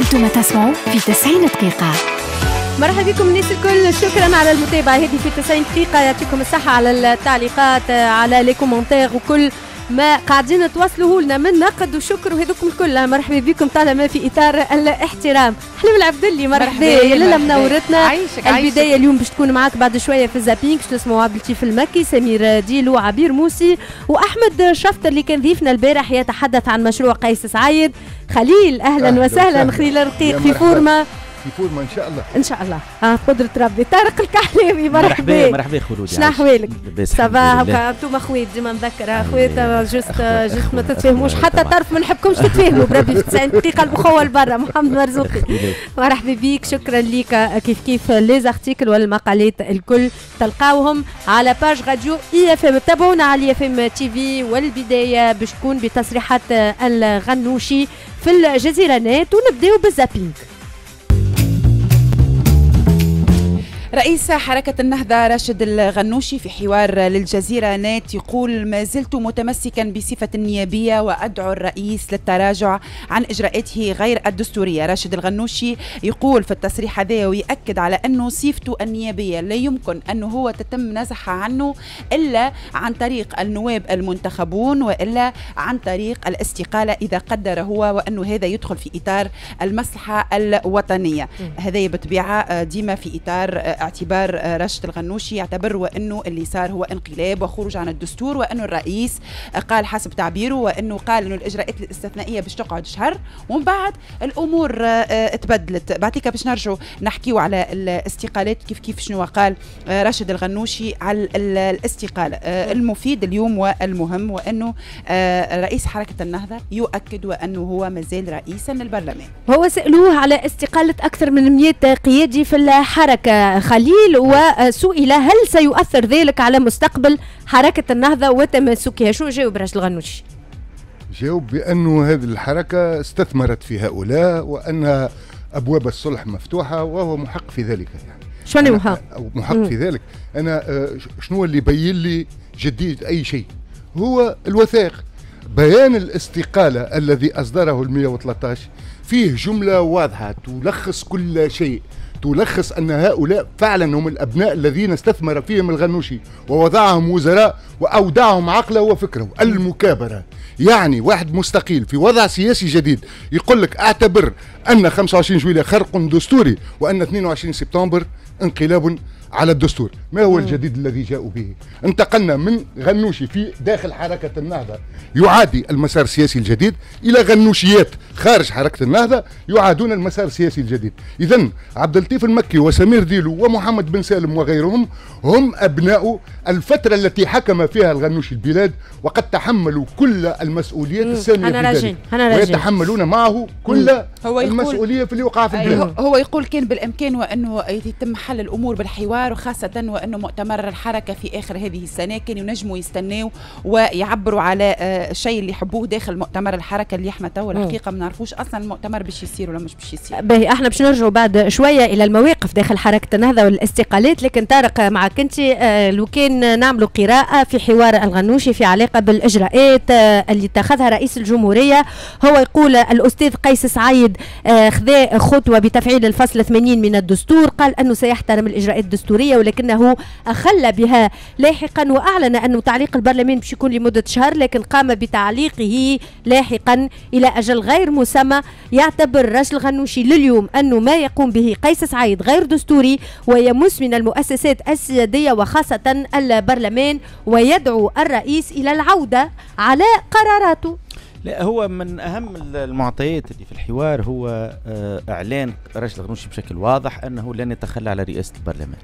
أنتم تسمعوا في 90 دقيقة. مرحبا بكم الناس الكل، شكرا على المتابعة هذه في 90 دقيقة. يعطيكم الصحة على التعليقات، على لي كومنتير وكل ما قاعدين توصلوه لنا من نقد وشكر وهذوكم الكل. مرحبا بكم طالما في إطار الاحترام. حلو العبدلي مرحبا يا لاله منورتنا. البداية اليوم باش تكون معاك بعد شوية في الزابينغ، باش تسمعوا عبد اللطيف المكي، سمير ديلو، عبير موسي وأحمد شفطر اللي كان ضيفنا البارح يتحدث عن مشروع قيس سعيد. خليل أهلا وسهلا. خليل الرقيق في فورمة فورما ان شاء الله ان شاء الله. قدرة ربي. طارق الكحليمي مرحبا. مرحبا خلود. شنو احوالك؟ صباح انتم اخوات ديما نذكر اخوات جوست ما تتفاهموش حتى طرف ما نحبكمش تتفاهموا بربي في 90 دقيقة البخوة لبرا. محمد مرزوقي مرحبا بيك، شكرا ليك. كيف لي زارتيكل والمقالات الكل تلقاوهم على باج راديو اي اف ام. تابعونا على اي اف ام تي في. والبداية باش تكون بتصريحات الغنوشي في الجزيرة نت ونبداو بالزابينغ. رئيس حركة النهضة راشد الغنوشي في حوار للجزيرة نت يقول: ما زلت متمسكا بصفة النيابية وأدعو الرئيس للتراجع عن إجراءاته غير الدستورية. راشد الغنوشي يقول في التصريح هذا ويأكد على أنه صفته النيابية لا يمكن أنه هو تتم نزحها عنه إلا عن طريق النواب المنتخبون وإلا عن طريق الاستقالة إذا قدر هو، وأنه هذا يدخل في إطار المصلحة الوطنية. هذا بطبيعة ديما في إطار اعتبار راشد الغنوشي يعتبر وأنه اللي صار هو انقلاب وخروج عن الدستور، وأنه الرئيس قال حسب تعبيره وأنه قال أنه الإجراءات الاستثنائية باش تقعد شهر ومن بعد الأمور تبدلت. بعديك باش نرجعوا نحكيوا على الاستقالات كيف شنو قال راشد الغنوشي على الاستقالة. المفيد اليوم والمهم وأنه رئيس حركة النهضة يؤكد وأنه هو مازال رئيسا للبرلمان. هو سألوه على استقالة أكثر من 100 قيادي في الحركة خليل، وسئل هل سيؤثر ذلك على مستقبل حركة النهضة وتماسكها. شو جاوب راشد الغنوشي؟ جاوب بأنه هذه الحركة استثمرت في هؤلاء وأن أبواب الصلح مفتوحة وهو محق في ذلك. يعني شنو محق في ذلك؟ أنا شنو اللي يبين لي جديد أي شيء؟ هو الوثائق. بيان الاستقالة الذي أصدره 113 فيه جملة واضحة تلخص كل شيء، تلخص أن هؤلاء فعلا هم الأبناء الذين استثمر فيهم الغنوشي ووضعهم وزراء وأودعهم عقله وفكره. المكابرة يعني واحد مستقيل في وضع سياسي جديد يقول لك اعتبر أن 25 جويلية خرق دستوري وأن 22 سبتمبر انقلاب على الدستور. ما هو الجديد الذي جاءوا به؟ انتقلنا من غنوشي في داخل حركة النهضة يعادي المسار السياسي الجديد إلى غنوشيات خارج حركة النهضة يعادون المسار السياسي الجديد. إذن عبد اللطيف المكي وسمير ديلو ومحمد بن سالم وغيرهم هم أبناء الفترة التي حكم فيها الغنوشي البلاد، وقد تحملوا كل المسؤوليات السامية في ذلك ويتحملون معه كل المسؤولية في اللي وقع في البلاد. هو يقول كان بالإمكان وأنه يتم حل الأمور بالحوار، وخاصة وأنه مؤتمر الحركة في آخر هذه السنة كانوا ينجموا يستناوا ويعبروا على الشيء اللي يحبوه داخل مؤتمر الحركة اللي احنا تو الحقيقة ما نعرفوش أصلا المؤتمر باش يصير ولا مش باش يصير. باهي احنا باش نرجعوا بعد شوية إلى المواقف داخل حركة النهضة والاستقالات، لكن طارق معك أنت لو كان نعملوا قراءة في حوار الغنوشي في علاقة بالإجراءات اللي اتخذها رئيس الجمهورية. هو يقول الأستاذ قيس سعيد خذا خطوة بتفعيل الفصل 80 من الدستور، قال أنه سيحترم الإجراءات الدستورية ولكنه أخل بها لاحقا، وأعلن أنه تعليق البرلمان باش يكون لمدة شهر، لكن قام بتعليقه لاحقا إلى أجل غير مسمى. يعتبر راشد الغنوشي لليوم أنه ما يقوم به قيس سعيد غير دستوري ويمس من المؤسسات السيادية وخاصة البرلمان، ويدعو الرئيس إلى العودة على قراراته. لا، هو من أهم المعطيات اللي في الحوار هو إعلان راشد الغنوشي بشكل واضح أنه لن يتخلى على رئاسة البرلمان.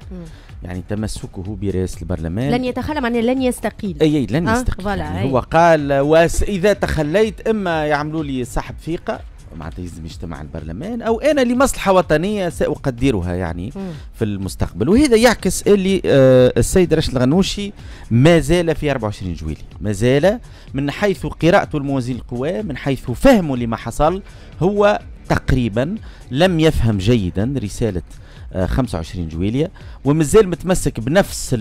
يعني تمسكه برئاسة البرلمان لن يتخلى، معناه لن يستقيل. أي لن يستقيل. يعني هو قال وإذا تخليت إما يعملوا لي سحب ثقة معناتها يلزم يجتمع البرلمان، او انا لمصلحه وطنيه ساقدرها يعني في المستقبل. وهذا يعكس اللي السيد راشد الغنوشي ما زال في 24 جويلية، ما زال من حيث قراءته الموازين القوى، من حيث فهمه لما حصل، هو تقريبا لم يفهم جيدا رساله 25 جويلية، ومازال متمسك بنفس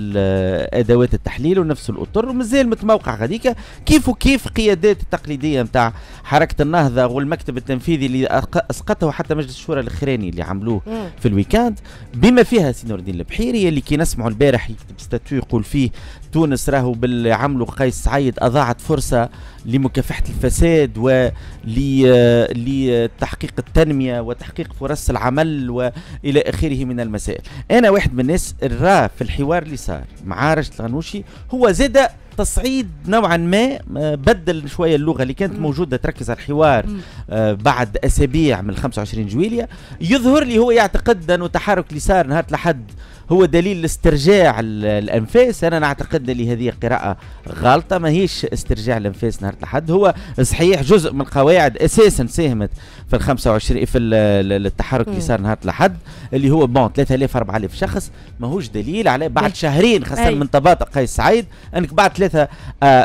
ادوات التحليل ونفس الاطر، ومازال متموقع غاديكا كيف وكيف قيادات التقليديه نتاع حركه النهضه والمكتب التنفيذي اللي اسقطه حتى مجلس الشورى الاخراني اللي عملوه في الويكاند، بما فيها سي نور الدين البحيري اللي كي نسمعوا البارح يكتب ستاتيو يقول فيه تونس راهو عملوا قيس سعيد اضاعت فرصه لمكافحه الفساد ولتحقيق التنميه وتحقيق فرص العمل والى اخره من المسائل. انا واحد من الناس الرا في الحوار اللي صار مع راشد الغنوشي هو زاد تصعيد نوعا ما، بدل شويه اللغه اللي كانت موجوده تركز على الحوار بعد اسابيع من 25 جويلية. يظهر لي هو يعتقد انه تحرك اللي صار نهار الأحد هو دليل لاسترجاع الانفاس. انا نعتقد اللي هذه قراءه غلطه، ماهيش استرجاع الانفاس نهار الأحد، هو صحيح جزء من القواعد اساسا ساهمت في ال 25 في التحرك اللي صار نهار الأحد اللي هو 3000 4000 شخص، ماهوش دليل على بعد شهرين خاصه من تباطؤ قيس سعيد انك بعد 3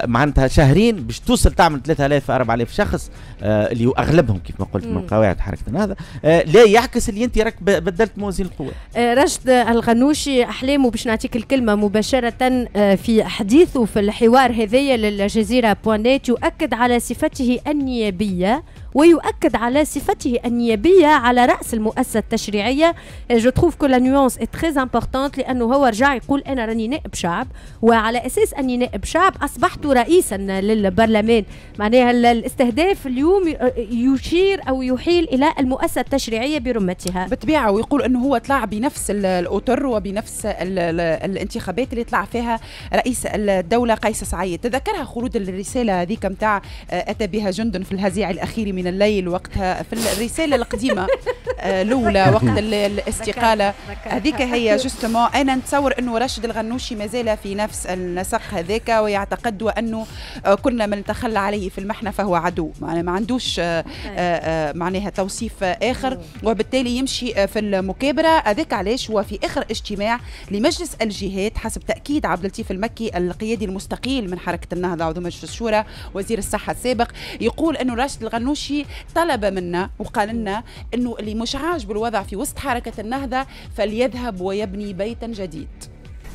معناتها شهرين باش توصل تعمل 3000 4000 شخص اللي هو اغلبهم كيف ما قلت من قواعد حركه النهضه، لا يعكس اللي انت راك بدلت موازين القوى. راشد الغنوشي احلامه باش نعطيك الكلمه مباشره في حديثه في الحوار هذايا للجزيره بوانيت يؤكد على صفته النيابيه ويؤكد على صفته النيابيه على راس المؤسسه التشريعيه. جو تروف كو لا نيونس اي تري امبورطونت لانه هو رجع يقول انا راني نائب شعب، وعلى اساس اني نائب شعب اصبحت رئيسا للبرلمان. معناها الاستهداف اليوم يشير او يحيل الى المؤسسه التشريعيه برمتها بالطبيعه، ويقول انه هو طلع بنفس الاطر وبنفس الانتخابات اللي طلع فيها رئيس الدوله قيس سعيد. تذكرها خلود الرساله هذيك نتاع اتى بها جند في الهزيع الاخير من الليل، وقتها في الرساله القديمه الاولى وقت الاستقاله هذيك هي جوستومون. انا نتصور انه راشد الغنوشي ما زال في نفس النسق هذاك، ويعتقد انه كل من تخلى عليه في المحنه فهو عدو، ما عندوش معناها توصيف اخر، وبالتالي يمشي في المكابره هذاك. علاش هو في اخر اجتماع لمجلس الجهات حسب تاكيد عبد اللطيف المكي القيادي المستقيل من حركه النهضه عضو مجلس الشورى وزير الصحه السابق، يقول انه راشد الغنوشي طلب منا وقال لنا انه اللي مش عاجبه الوضع في وسط حركه النهضه فليذهب ويبني بيتا جديد.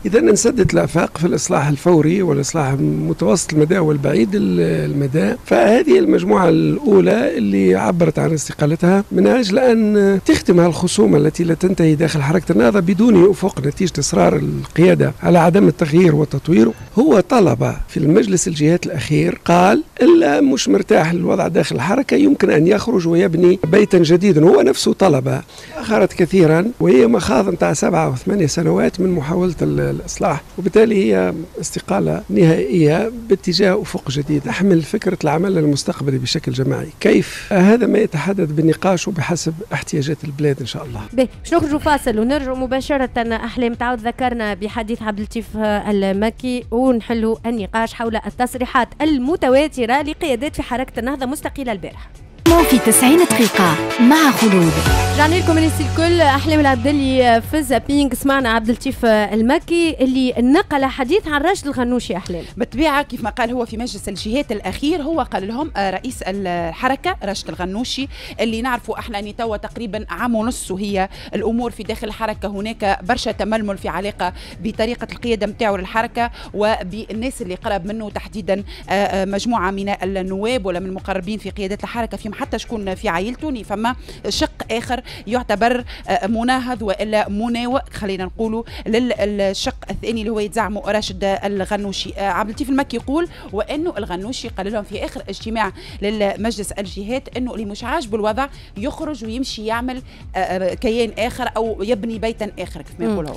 إذا نسدد الآفاق في الإصلاح الفوري والإصلاح متوسط المدى والبعيد المدى، فهذه المجموعة الأولى اللي عبرت عن استقالتها من أجل أن تختم الخصومة التي لا تنتهي داخل حركة النهضة بدون أفق نتيجة إصرار القيادة على عدم التغيير والتطوير. هو طلب في المجلس الجهات الأخير قال إلا مش مرتاح للوضع داخل الحركة يمكن أن يخرج ويبني بيتا جديدا. هو نفسه طلب، أخرت كثيرا وهي مخاض نتاع 7 أو 8 سنوات من محاولة الإصلاح، وبالتالي هي استقالة نهائية باتجاه أفق جديد أحمل فكرة العمل المستقبلي بشكل جماعي. كيف هذا ما يتحدد بالنقاش وبحسب احتياجات البلاد إن شاء الله. باش نخرجوا فاصل ونرجعوا مباشرة. أحلام تعود ذكرنا بحديث عبد اللطيف المكي ونحلوا النقاش حول التصريحات المتواترة لقيادات في حركة النهضة مستقيلة البارحة. في 90 دقيقة مع خلود. رجعنا لكم الناس الكل. أحلام العبدلي في الزابينغ سمعنا عبد اللطيف المكي اللي نقل حديث عن راشد الغنوشي. أحلام بالطبيعة كيف ما قال هو في مجلس الجهات الأخير، هو قال لهم رئيس الحركة راشد الغنوشي اللي نعرفوا احنا أن توا تقريبا عام ونص وهي الأمور في داخل الحركة هناك برشا تململ في علاقة بطريقة القيادة متاعه للحركة وبالناس اللي قرب منه، تحديدا مجموعة من النواب ولا من المقربين في قيادة الحركة، فيهم حتى شكون في عائلته. فما شق آخر يعتبر مناهض وإلا مناوئ خلينا نقولوا للشق الثاني اللي هو يتزعمه راشد الغنوشي. عبد اللطيف المكي يقول وانه الغنوشي قال لهم في اخر اجتماع للمجلس الجهات انه اللي مش عاجبه الوضع يخرج ويمشي يعمل كيان اخر او يبني بيتا اخر كيف ما يقول هو.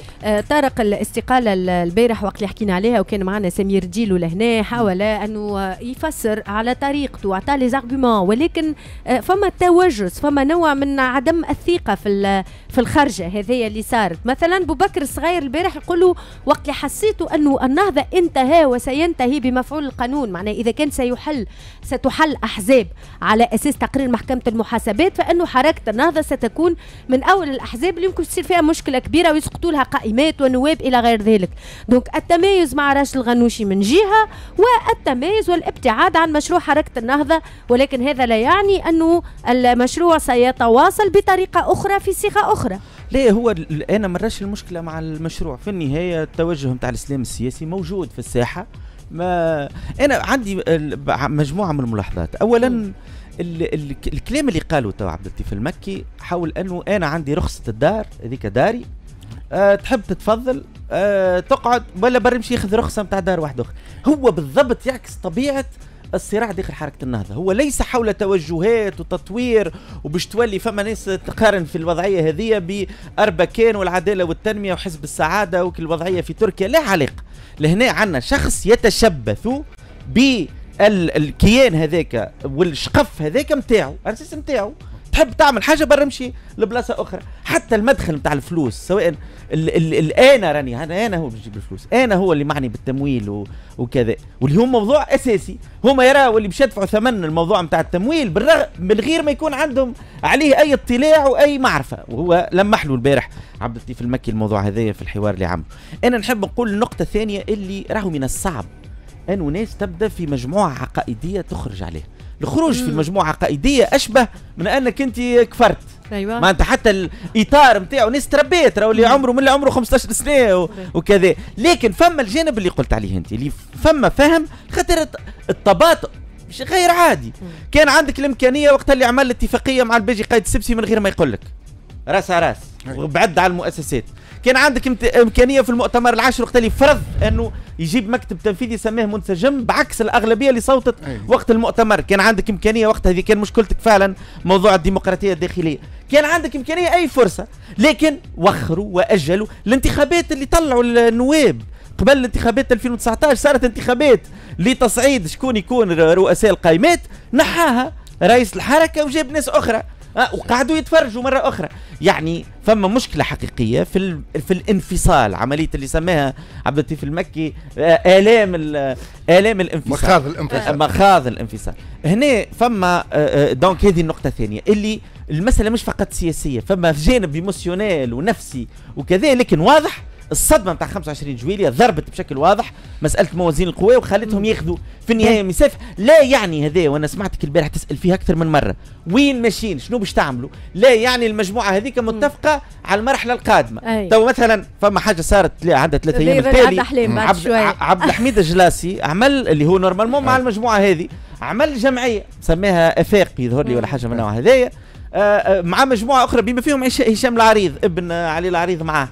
طارق الاستقاله البارح وقت اللي حكينا عليها وكان معنا سمير ديلو لهنا حاول انه يفسر على طريقته وعطى لي زارغومون، ولكن فما توجس، فما نوع من عدم الثقه في الخرجه هذه اللي صارت. مثلا ابو بكر الصغير البارح يقول له وقت اللي حسيته انه النهضه انتهى وسينتهي بمفعول القانون، معناه اذا كان ستحل احزاب على اساس تقرير محكمه المحاسبات فانه حركه النهضه ستكون من اول الاحزاب اللي يمكن تصير فيها مشكله كبيره ويسقطوا لها قائمات ونواب الى غير ذلك. دونك التمايز مع راشد الغنوشي من جهه والتمايز والابتعاد عن مشروع حركه النهضه، ولكن هذا لا يعني انه المشروع سيتواصل بطريقه اخرى في صيغه اخرى. لا هو انا مراش المشكله مع المشروع، في النهايه التوجه نتاع الاسلام السياسي موجود في الساحه. ما انا عندي مجموعه من الملاحظات. اولا الكلام اللي قاله تو عبد اللطيف المكي حول انه انا عندي رخصه الدار هذيك داري، تحب تتفضل تقعد ولا برمشي ياخذ رخصه نتاع دار واحده اخرى. هو بالضبط يعكس طبيعه الصراع داخل حركة النهضة. هو ليس حول توجهات وتطوير وباش تولي فما ناس تقارن في الوضعية هذه بأربكان والعدالة والتنمية وحزب السعادة وكل الوضعية في تركيا، لا علاقة. لهنا عنا شخص يتشبث بالكيان هذاك والشقف هذاك متاعو، الأساس متاعو. تحب تعمل حاجة برمشي لبلاصة أخرى. حتى المدخل نتاع الفلوس سواء انا راني انا هو بيجيب الفلوس، انا هو اللي معني بالتمويل وكذا، واللي هو موضوع اساسي. هما يراوا اللي باش يدفعوا ثمن الموضوع نتاع التمويل من غير ما يكون عندهم عليه اي اطلاع واي معرفه. وهو لمح له البارح عبد اللطيف المكي الموضوع هذايا في الحوار اللي عمله. انا نحب نقول النقطه الثانيه اللي راهو من الصعب انه ناس تبدا في مجموعه عقائديه تخرج عليها. الخروج في المجموعه العقائديه اشبه من انك انت كفرت. ايوه ما انت حتى الاطار نتاعو ناس تربيت راهو اللي عمره من عمره 15 سنه وكذا. لكن فما الجانب اللي قلت عليه انت اللي فما فهم خاطر التباطؤ مش غير عادي. كان عندك الامكانيه وقت اللي عمل اتفاقيه مع الباجي قايد السبسي من غير ما يقول لك راس على راس وبعد على المؤسسات. كان عندك امكانيه في المؤتمر العاشر وقت اللي فرض انه يجيب مكتب تنفيذي يسميه منسجم بعكس الاغلبيه اللي صوتت وقت المؤتمر. كان عندك امكانيه وقت هذه، كان مشكلتك فعلا موضوع الديمقراطيه الداخليه. كان عندك امكانيه اي فرصه، لكن وخروا واجلوا الانتخابات اللي طلعوا النواب قبل الانتخابات 2019. صارت انتخابات لتصعيد شكون يكون رؤساء القائمات، نحاها رئيس الحركه وجاب ناس اخرى وقعدوا يتفرجوا مرة أخرى. يعني فما مشكلة حقيقية في الانفصال، عملية اللي سماها عبد اللطيف المكي آلام الانفصال، مخاض الانفصال. هنا فما دونك هذه النقطة الثانية اللي المسألة مش فقط سياسية، فما في جانب ايموسيونيل ونفسي وكذا. لكن واضح الصدمه نتاع 25 جويلية ضربت بشكل واضح مساله موازين القوى وخلتهم ياخذوا في النهايه مسافه. لا يعني هذا، وانا سمعتك البارح تسال فيها اكثر من مره، وين ماشيين شنو باش تعملوا؟ لا يعني المجموعه هذيك متفقه على المرحله القادمه. تو مثلا فما حاجه صارت عندها 3 ايام التالي عبد الحميد الجلاسي عمل اللي هو نورمالمون مع المجموعه هذه، عمل جمعيه سماها افاق يظهر لي ولا حاجه من النوع هذايا، مع مجموعه اخرى بما فيهم هشام العريض ابن علي العريض معاه.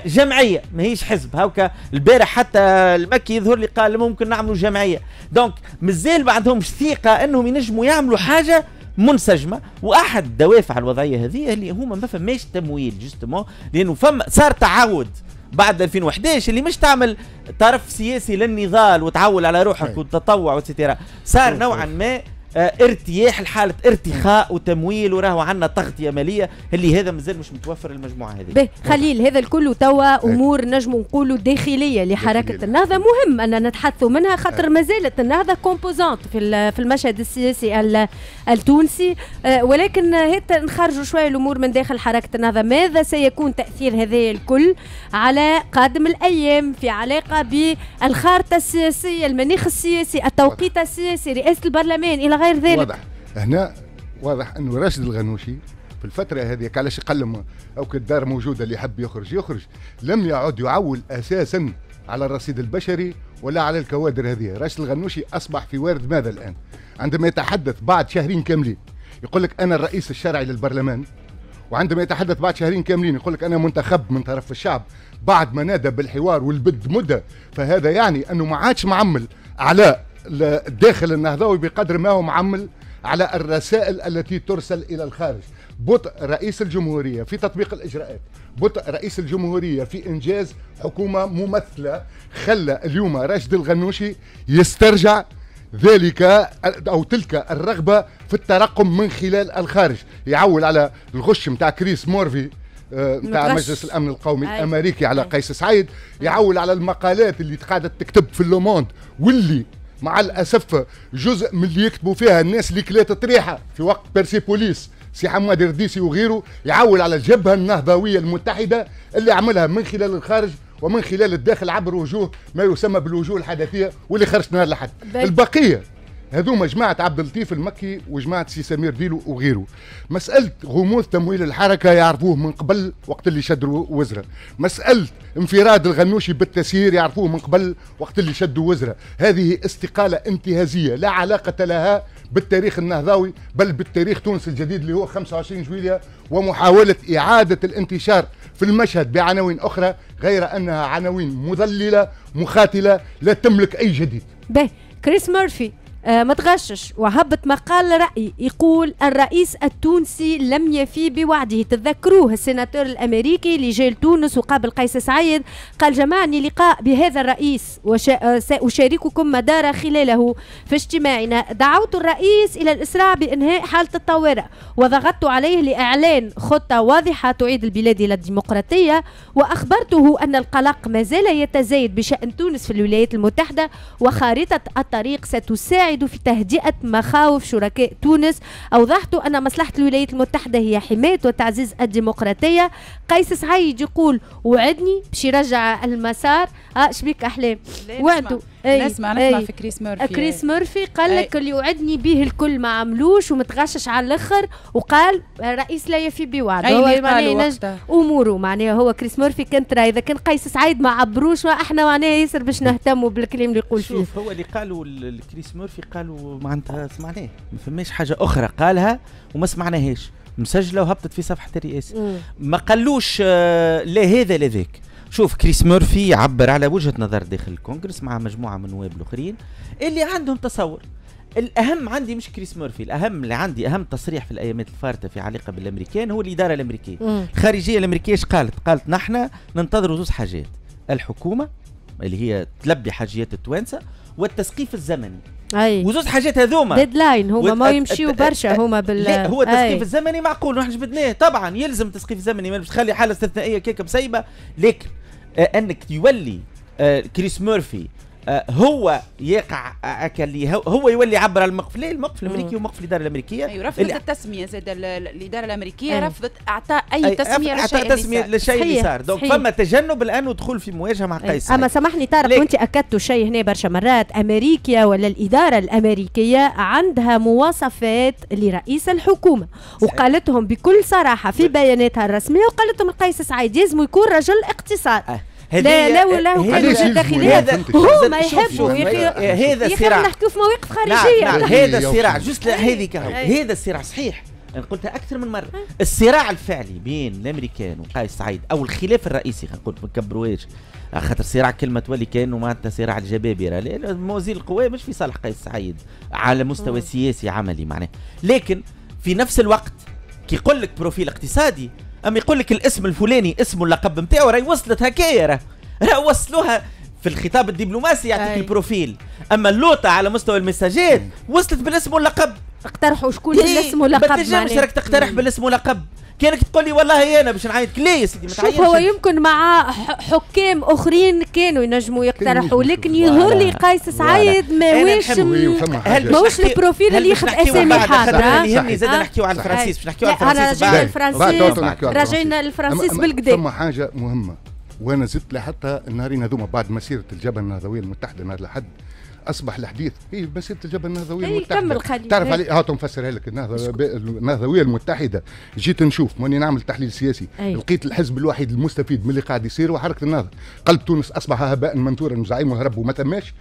جمعيه ماهيش حزب. هاكا البارح حتى المكي يظهر لي قال ممكن نعملوا جمعيه. دونك مازال ما عندهمش ثقه انهم ينجموا يعملوا حاجه منسجمه. واحد الدوافع الوضعيه هذه اللي هما ما فماش تمويل جوستومون، لانه فما صار تعود بعد 2011 اللي مش تعمل طرف سياسي للنضال وتعول على روحك وتطوع وتسيتيرا، صار نوعا ما ارتياح الحالة ارتخاء وتمويل، وراهو عندنا تغطية مالية اللي هذا مازال مش متوفر المجموعة هذه. خليل هذا الكل توا أمور نجم نقولوا داخلية لحركة النهضة، مهم أن نتحدثوا منها خاطر ما زالت النهضة كومبوزانت في المشهد السياسي التونسي، ولكن هيك نخرجوا شوية الأمور من داخل حركة النهضة. ماذا سيكون تأثير هذا الكل على قادم الأيام في علاقة بالخارطة السياسية، المناخ السياسي، التوقيت السياسي، رئاسة البرلمان إلى غير ذلك؟ واضح هنا، واضح انه راشد الغنوشي في الفتره هذه علاش يقلم او كالدار موجوده اللي يحب يخرج لم يعد يعول اساسا على الرصيد البشري ولا على الكوادر هذه. راشد الغنوشي اصبح في وارد ماذا الان؟ عندما يتحدث بعد شهرين كاملين يقول لك انا الرئيس الشرعي للبرلمان، وعندما يتحدث بعد شهرين كاملين يقول لك انا منتخب من طرف الشعب بعد ما نادى بالحوار والبد مده. فهذا يعني انه ما عادش معمل على الداخل النهضوي بقدر ما هو معمل على الرسائل التي ترسل إلى الخارج. بطء رئيس الجمهورية في تطبيق الإجراءات، بطء رئيس الجمهورية في إنجاز حكومة ممثلة خلى اليوم راشد الغنوشي يسترجع ذلك أو تلك الرغبة في الترقم من خلال الخارج. يعول على الغش متاع كريس مورفي متاع مجلس الأمن القومي الأمريكي على قيس سعيد، يعول على المقالات اللي قاعدة تكتب في اللوموند واللي مع الأسف جزء من اللي يكتبوا فيها الناس اللي كلات طريحة في وقت بيرسيبوليس سي حماد الرديسي وغيره. يعول على الجبهة النهضوية المتحدة اللي عملها من خلال الخارج ومن خلال الداخل عبر وجوه ما يسمى بالوجوه الحدثية واللي خرجت نهار لحد. البقية هذوما جماعه عبد اللطيف المكي وجماعه سي سمير ديلو وغيره. مساله غموض تمويل الحركه يعرفوه من قبل وقت اللي شدوا وزره. مساله انفراد الغنوشي بالتسيير يعرفوه من قبل وقت اللي شدوا وزره. هذه استقاله انتهازيه لا علاقه لها بالتاريخ النهضوي بل بالتاريخ تونس الجديد اللي هو 25 جويلية، ومحاوله اعاده الانتشار في المشهد بعناوين اخرى غير انها عناوين مضلله مخاتله لا تملك اي جديد. باهي كريس مورفي ما تغشش وهبط مقال رأي يقول الرئيس التونسي لم يفي بوعده. تذكروه السيناتور الأمريكي اللي جاء لتونس وقابل قيس سعيد قال جمعني لقاء بهذا الرئيس وسأشارككم مدار خلاله في اجتماعنا. دعوت الرئيس إلى الإسراع بإنهاء حالة الطوارئ وضغطت عليه لإعلان خطة واضحة تعيد البلاد إلى الديمقراطية، وأخبرته أن القلق ما زال يتزايد بشأن تونس في الولايات المتحدة وخارطة الطريق ستساعد في تهدئة مخاوف شركاء تونس. أوضحت أن مصلحة الولايات المتحدة هي حماية وتعزيز الديمقراطية. قيس سعيد يقول وعدني باش يرجع المسار. شبيك أحلام وعدوا نسمع في كريس مورفي. كريس مورفي قال لك اللي وعدني به الكل ما عملوش ومتغشش على الاخر، وقال الرئيس لا يفي بوعده. هو معناه اموره معناه هو كريس مورفي كان ترى اذا كان قيس سعيد ما عبروش احنا معناه ياسر باش نهتموا بالكلام اللي يقول فيه. شوف هو اللي قالوا كريس مورفي قالوا معناتها سمعناه، ما فماش حاجه اخرى قالها وما سمعناهاش مسجله وهبطت في صفحه الرئاسه. ما قالوش لا هذا لا ذاك. شوف كريس مورفي يعبر على وجهة نظر داخل الكونغرس مع مجموعة من النواب الآخرين اللي عندهم تصور. الأهم عندي مش كريس مورفي، الأهم اللي عندي أهم تصريح في الأيامات الفارطة في علاقة بالأمريكان هو الإدارة الأمريكية. الخارجية الأمريكية ايش قالت نحن ننتظر زوج حاجات، الحكومة اللي هي تلبي حاجيات التوانسة والتسقيف الزمني. وزوج حاجات هذوما ديدلاين هما ما يمشيوا برشا هما لا هو التسقيف الزمني معقول ونحن جبدناه طبعا يلزم تسقيف زمني ما باش تخلي حاله استثنائيه كيكه بسيبه، لكن انك يولي كريس مورفي هو يقع هو يولي يعبر على الموقف. ليه الموقف الامريكي وموقف الاداره الامريكيه؟ ايوه رفضت التسميه زاد الاداره الامريكيه رفضت اعطاء اي تسميه للشيء اللي صار. دونك فما تجنب الان ودخول في مواجهه مع قيس سعيد. اما سامحني طارق وانت اكدتوا شيء هنا برشا مرات، امريكا ولا الاداره الامريكيه عندها مواصفات لرئيس الحكومه وقالتهم بكل صراحه في بياناتها الرسميه وقالتهم قيس سعيد يلزم يكون رجل اقتصاد. لا ولا هو داخلي هذا هو ما يحبوا يا اخي هذا الصراع نحكيو في مواقف خارجيه. هذا الصراع جست هذيك هذا الصراع صحيح انا قلتها اكثر من مره. الصراع الفعلي بين الامريكان وقيس سعيد او الخلاف الرئيسي خلينا نقول ما نكبروهاش خاطر صراع كلمه تولي كانه معناتها صراع الجبابره، لان موازين القوى مش في صالح قيس سعيد على مستوى سياسي عملي معناه، لكن في نفس الوقت كي يقول لك بروفيل اقتصادي اما يقول لك الاسم الفلاني اسمه اللقب نتاعو راهي وصلت هكايا راه وصلوها في الخطاب الدبلوماسي يعطيك البروفيل، اما اللوطه على مستوى المساجات وصلت بالاسم واللقب. اقترحوا شكون الاسم واللقب؟ ما تنجمش راك تقترح بالاسم واللقب. كانك تقول لي والله انا باش نعيط ليه يا سيدي ما تعيطش. شوف هو يمكن مع حكام اخرين كانوا ينجموا يقترحوا، لكن يظهر لي قيس سعيد ماهوش البروفيل اللي ياخذ اسامي حاضره. اللي يهمني زاد نحكيو على الفرنسيس باش نحكيو على الفرنسيس راجعين الفرنسيس بالكدا. ثم حاجه مهمه وانا زدت لحتى النهارين هذوما بعد مسيره الجبهه النهضويه المتحده نهار الأحد اصبح الحديث هي مسيره الجبهه النهضويه المتحده. تعرف علي هاتو نفسرها لك. النهضويه المتحده جيت نشوف ماني نعمل تحليل سياسي لقيت الحزب الوحيد المستفيد من اللي قاعد يصير هو حركه النهضه. قلب تونس اصبح هباء منثورا وزعيمه هرب وما تماش.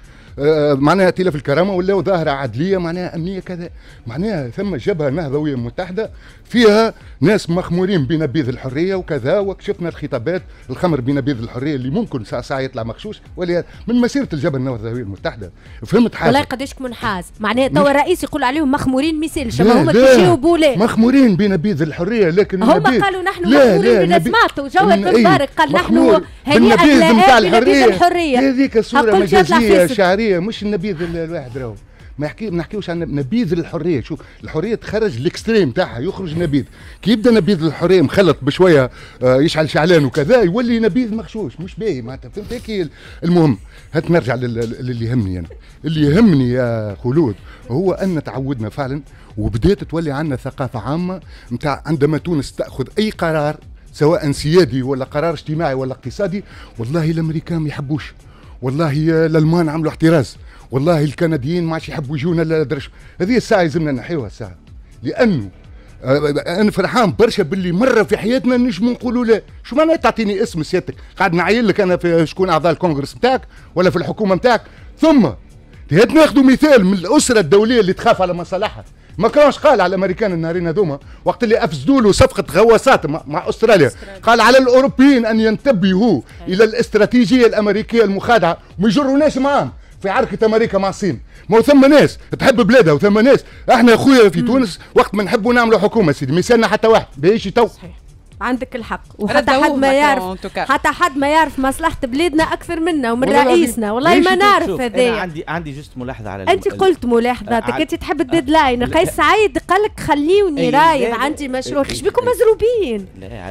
معناها ائتلاف الكرامه ولا ظاهره عدليه معناها امنيه كذا. معناها ثم جبهه نهضويه متحده فيها ناس مخمورين بنبيذ الحريه وكذا، وكشفنا الخطابات الخمر بنبيذ الحريه اللي ممكن ساعه يطلع مغشوش ولا من مسيره الجبهه النهضويه المتحده. فهمت حاجه؟ والله قداش منحاز معناها توا الرئيس يقول عليهم مخمورين مثال شباب هما كيجاوبوا لا مخمورين بنبيذ الحريه، لكن هما قالوا نحن مخمورين بنسمعته. جواد مبارك قال نحن هنيئا بنبيذ الحريه. هذيك الصوره مجازيه شعريه مش النبيذ الواحد راهو ما نحكيوش عن نبيذ الحريه. شوف الحريه تخرج الاكستريم تاعها يخرج نبيذ كي يبدا نبيذ الحريه مخلط بشويه يشعل شعلان وكذا يولي نبيذ مغشوش مش باهي معناتها فهمت هيك. المهم هات نرجع للي يهمني انا. اللي يهمني يا خلود هو ان تعودنا فعلا وبدات تولي عندنا ثقافه عامه نتاع عندما تونس تاخذ اي قرار سواء سيادي ولا قرار اجتماعي ولا اقتصادي والله الامريكان ما يحبوش، والله الالمان عملوا احتراز، والله الكنديين ما عادش يحبوا يجونا لا درش. هذه الساعه يلزمنا نحيوها الساعه، لانه انا فرحان برشا باللي مره في حياتنا نجموا نقولوا لا. شو معناها تعطيني اسم سيادتك قاعد نعين لك انا في شكون اعضاء الكونغرس نتاعك ولا في الحكومه نتاعك؟ ثم هات ناخذوا مثال من الاسره الدوليه اللي تخاف على مصالحها. ماكرونش قال على الامريكان النهارين هذوما وقت اللي افسدوا له صفقه غواصات مع استراليا، قال على الاوروبيين ان ينتبهوا الى الاستراتيجيه الامريكيه المخادعه وما يجروناش معاهم في عركه امريكا مع الصين. ما ثم ناس تحب بلادها وثم ناس احنا يا خويا في تونس وقت ما نحبوا نعملوا حكومه سيدي ما يسالنا حتى واحد باهيش تو. عندك الحق، وحتى حد ما يعرف حتى حد ما يعرف مصلحة بلادنا أكثر منا ومن رئيسنا. والله ما نعرف هذايا. عندي جست ملاحظة على أنت قلت ملاحظاتك، أنت تحب الديدلاين. قيس سعيد قال لك خليوني رايد عندي مشروع. ايش بكم مزروبين؟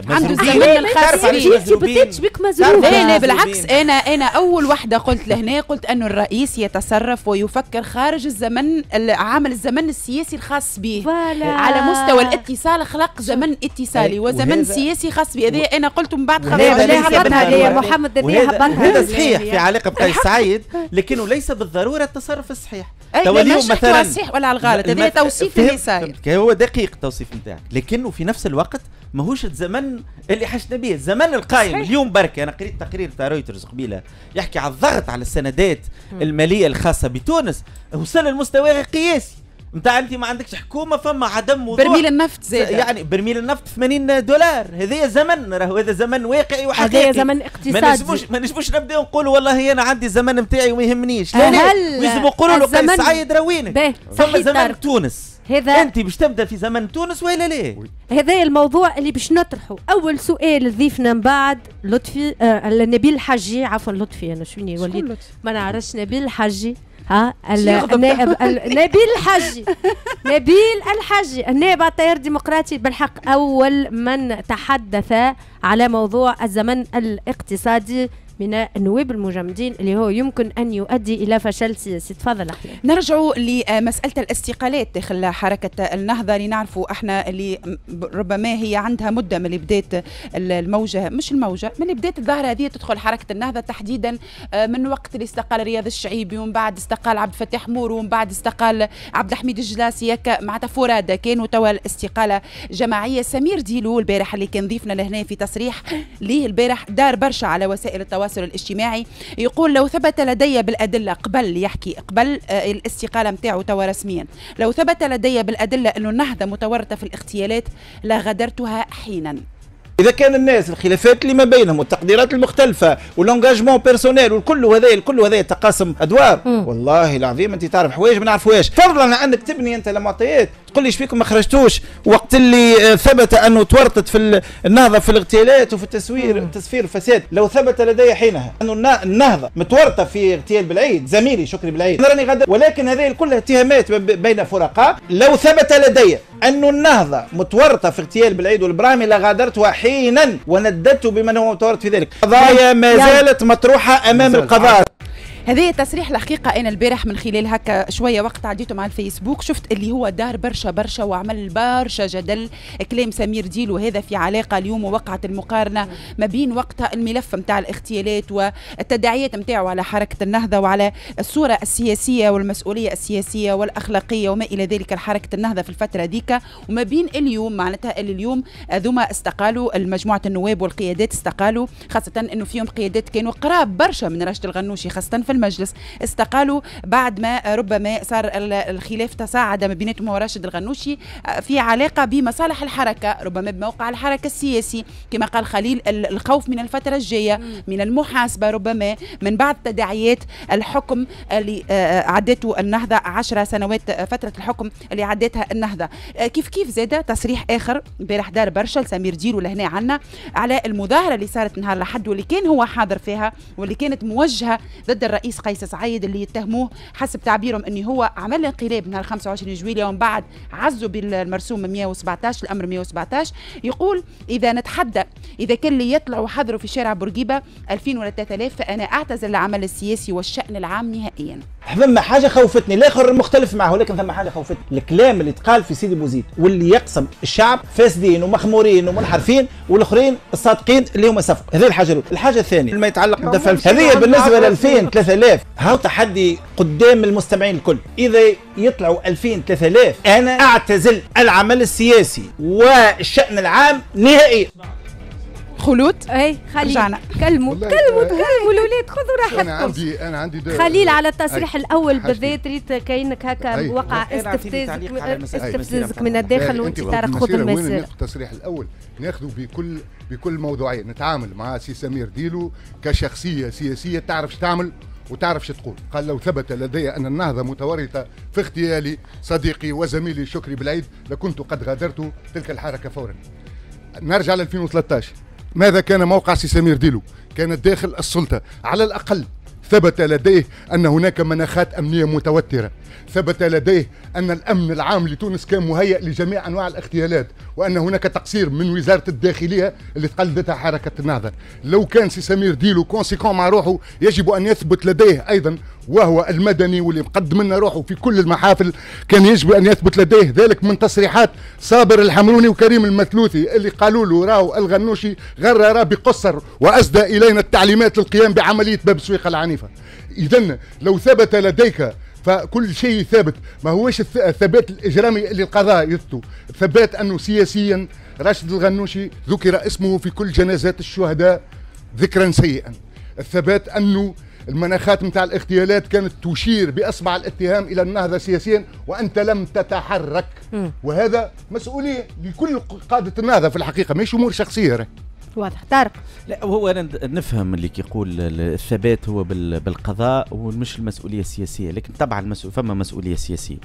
عنده الزمن الخاص بك مزروب. لا بالعكس، أنا أول وحدة قلت لهنا، قلت أنه الرئيس يتصرف ويفكر خارج الزمن، عامل الزمن السياسي الخاص به على مستوى الاتصال. خلق زمن اتصالي وزمن سياسي خاص بهذا. انا قلت من بعد هذه محمد هذا صحيح في علاقه بقيس سعيد، لكنه ليس بالضروره التصرف الصحيح. اليوم مثلا الصحيح ولا على الغلط، هذا توصيف اللي صاير هو دقيق التوصيف نتاعك، لكنه في نفس الوقت ماهوش الزمن اللي حشنا به، الزمن القائم صحيح. اليوم بركة أنا قريت تقرير تاع رويترز قبيله يحكي على الضغط على السندات المالية الخاصة بتونس، وصل للمستوى قياسي نتاع انت ما عندكش حكومه، فما عدم وضوح. برميل النفط زاد، يعني برميل النفط $80. هذا زمن، راهو هذا زمن واقعي وحقيقي، هذا زمن اقتصادي. ما نجموش نبداو نقولوا والله انا عندي الزمن نتاعي وما يهمنيش. لا لازم نقولوا له قيس سعيد راوينك ثم زمن تونس. هذا انت باش تبدا في زمن تونس ولا لا؟ هذا الموضوع اللي باش نطرحه. اول سؤال ضيفنا من بعد لطفي نبيل الحجي، عفوا لطفي انا شوني وليد ما نعرفش. نبيل الحجي النائب نبيل الحجي نبيل الحجي النائب على التيار الديمقراطي بالحق أول من تحدث على موضوع الزمن الاقتصادي من النواب المجمدين اللي هو يمكن أن يؤدي إلى فشل سياسي. تفضل أحلام. نرجعوا لمسألة الاستقالات داخل حركة النهضة اللي نعرفوا احنا اللي ربما هي عندها مدة من اللي بدات الموجة، مش الموجة، من اللي بدات الظاهرة هذه تدخل حركة النهضة تحديدا من وقت اللي استقال رياض الشعيبي ومن بعد استقال عبد الفتاح مور ومن بعد استقال عبد الحميد الجلاسي معناتها فرادى كانوا توا الاستقالة جماعية. سمير ديلو البارح اللي كان ضيفنا لهنا في تصريح ليه البارح دار برشا على وسائل التواصل الاجتماعي، يقول لو ثبت لدي بالأدلة قبل الاستقالة متاعه توا رسميا، لو ثبت لدي بالأدلة أنه النهضة متورطة في الاغتيالات لغادرتها حينا. إذا كان الناس الخلافات اللي ما بينهم والتقديرات المختلفة والانجاجمون بيرسونيل والكل هذا تقاسم أدوار، والله العظيم أنت تعرف حوايج ما نعرفوهاش. فضلا عن أنك تبني أنت المعطيات تقول لي ايش فيكم ما خرجتوش وقت اللي ثبت أنه تورطت في النهضة في الاغتيالات وفي التسفير الفساد. لو ثبت لدي حينها أنه النهضة متورطة في اغتيال بالعيد زميلي شكري بالعيد راني غادر، ولكن هذه كلها اتهامات بين فرقاء. لو ثبت لدي أنه النهضة متورطة في اغتيال بالعيد والبرامي لغادرتها حينا ونددت بمن هو متورط في ذلك. قضايا ما زالت مطروحة أمام القضاء. هذه التصريح الحقيقة أنا البارح من خلال هكا شوية وقت عديته مع الفيسبوك شفت اللي هو دار برشا وعمل برشا جدل. كلام سمير ديلو هذا في علاقة اليوم ووقعت المقارنة ما بين وقتها الملف متاع الاغتيالات والتداعيات متاعه على حركة النهضة وعلى الصورة السياسية والمسؤولية السياسية والأخلاقية وما إلى ذلك لحركة النهضة في الفترة ذيك، وما بين اليوم معناتها اللي اليوم ذوما استقالوا المجموعة النواب والقيادات استقالوا، خاصة أنه فيهم قيادات كانوا قراب برشا من راشد الغنوشي خاصة في المجلس، استقالوا بعد ما ربما صار الخلاف تصاعد ما بيناتهم وراشد الغنوشي في علاقة بمصالح الحركة، ربما بموقع الحركة السياسي كما قال خليل، الخوف من الفترة الجاية من المحاسبة ربما من بعد تداعيات الحكم اللي عدته النهضة 10 سنوات فترة الحكم اللي عدتها النهضة. كيف زاد تصريح آخر امبارح دار برشا لسمير ديلو لهنا عنا على المظاهرة اللي صارت نهار الأحد واللي كان هو حاضر فيها واللي كانت موجهة ضد الرئيس قيس سعيد اللي يتهموه حسب تعبيرهم انه هو عمل انقلاب نهار 25 جويلية ومن بعد عزوا بالمرسوم 117 الامر 117. يقول اذا نتحدى اذا كان اللي يطلعوا حضروا في شارع بورقيبه 2000 ولا 3000 فانا اعتزل العمل السياسي والشأن العام نهائيا. ثم حاجه خوفتني، الاخر مختلف معه ولكن ثم حاجه خوفتني، الكلام اللي اتقال في سيدي بوزيد واللي يقسم الشعب فاسدين ومخمورين ومنحرفين والاخرين الصادقين اللي هم صفقوا. هذه الحاجه الاولى. الحاجه الثانيه ما يتعلق بالدفع هذه بالنسبه ل 2000 3000 هاو تحدي قدام المستمعين الكل. اذا يطلعوا 2000 3000 انا اعتزل العمل السياسي والشان العام نهائيا. خلود اي خليل رجعنا. كلموا الاولاد خذوا راحتكم. انا عندي خليل على التصريح الاول بالذات ريت كاينك هكا وقع استفزازك من الداخل وانت تعرف خذ المسيره. ناخذ التصريح الاول ناخذه بكل موضوعيه، نتعامل مع سي سمير ديلو كشخصيه سياسيه تعرف تعمل وتعرف تقول. قال لو ثبت لدي ان النهضه متورطه في اغتيالي صديقي وزميلي شكري بالعيد لكنت قد غادرت تلك الحركه فورا. نرجع ل 2013. ماذا كان موقع سي سمير ديلو؟ كانت داخل السلطة، على الأقل ثبت لديه أن هناك مناخات أمنية متوترة، ثبت لديه أن الأمن العام لتونس كان مهيئ لجميع أنواع الاغتيالات، وأن هناك تقصير من وزارة الداخلية اللي تقلدتها حركة النهضة. لو كان سي سمير ديلو كونسيكون مع روحه يجب أن يثبت لديه أيضا، وهو المدني واللي مقدم لنا روحه في كل المحافل، كان يجب أن يثبت لديه ذلك من تصريحات صابر الحمروني وكريم المثلوثي اللي قالوا له راهو الغنوشي غرر بقصر وأسدى إلينا التعليمات للقيام بعملية باب سويق العنيفة. إذن لو ثبت لديك فكل شيء ثابت، ما هوش الثبات الإجرامي اللي القضاء يثبتوا، ثبات أنه سياسيا راشد الغنوشي ذكر اسمه في كل جنازات الشهداء ذكرا سيئا، الثبات أنه المناخات متاع الاغتيالات كانت تشير بأصبع الاتهام إلى النهضة سياسيا وأنت لم تتحرك. وهذا مسؤولية لكل قادة النهضة في الحقيقة، مش أمور شخصية. واضح. طارق. لا هو انا نفهم اللي كيقول الثبات هو بالقضاء ومش المسؤوليه السياسيه، لكن طبعا فما مسؤوليه سياسيه.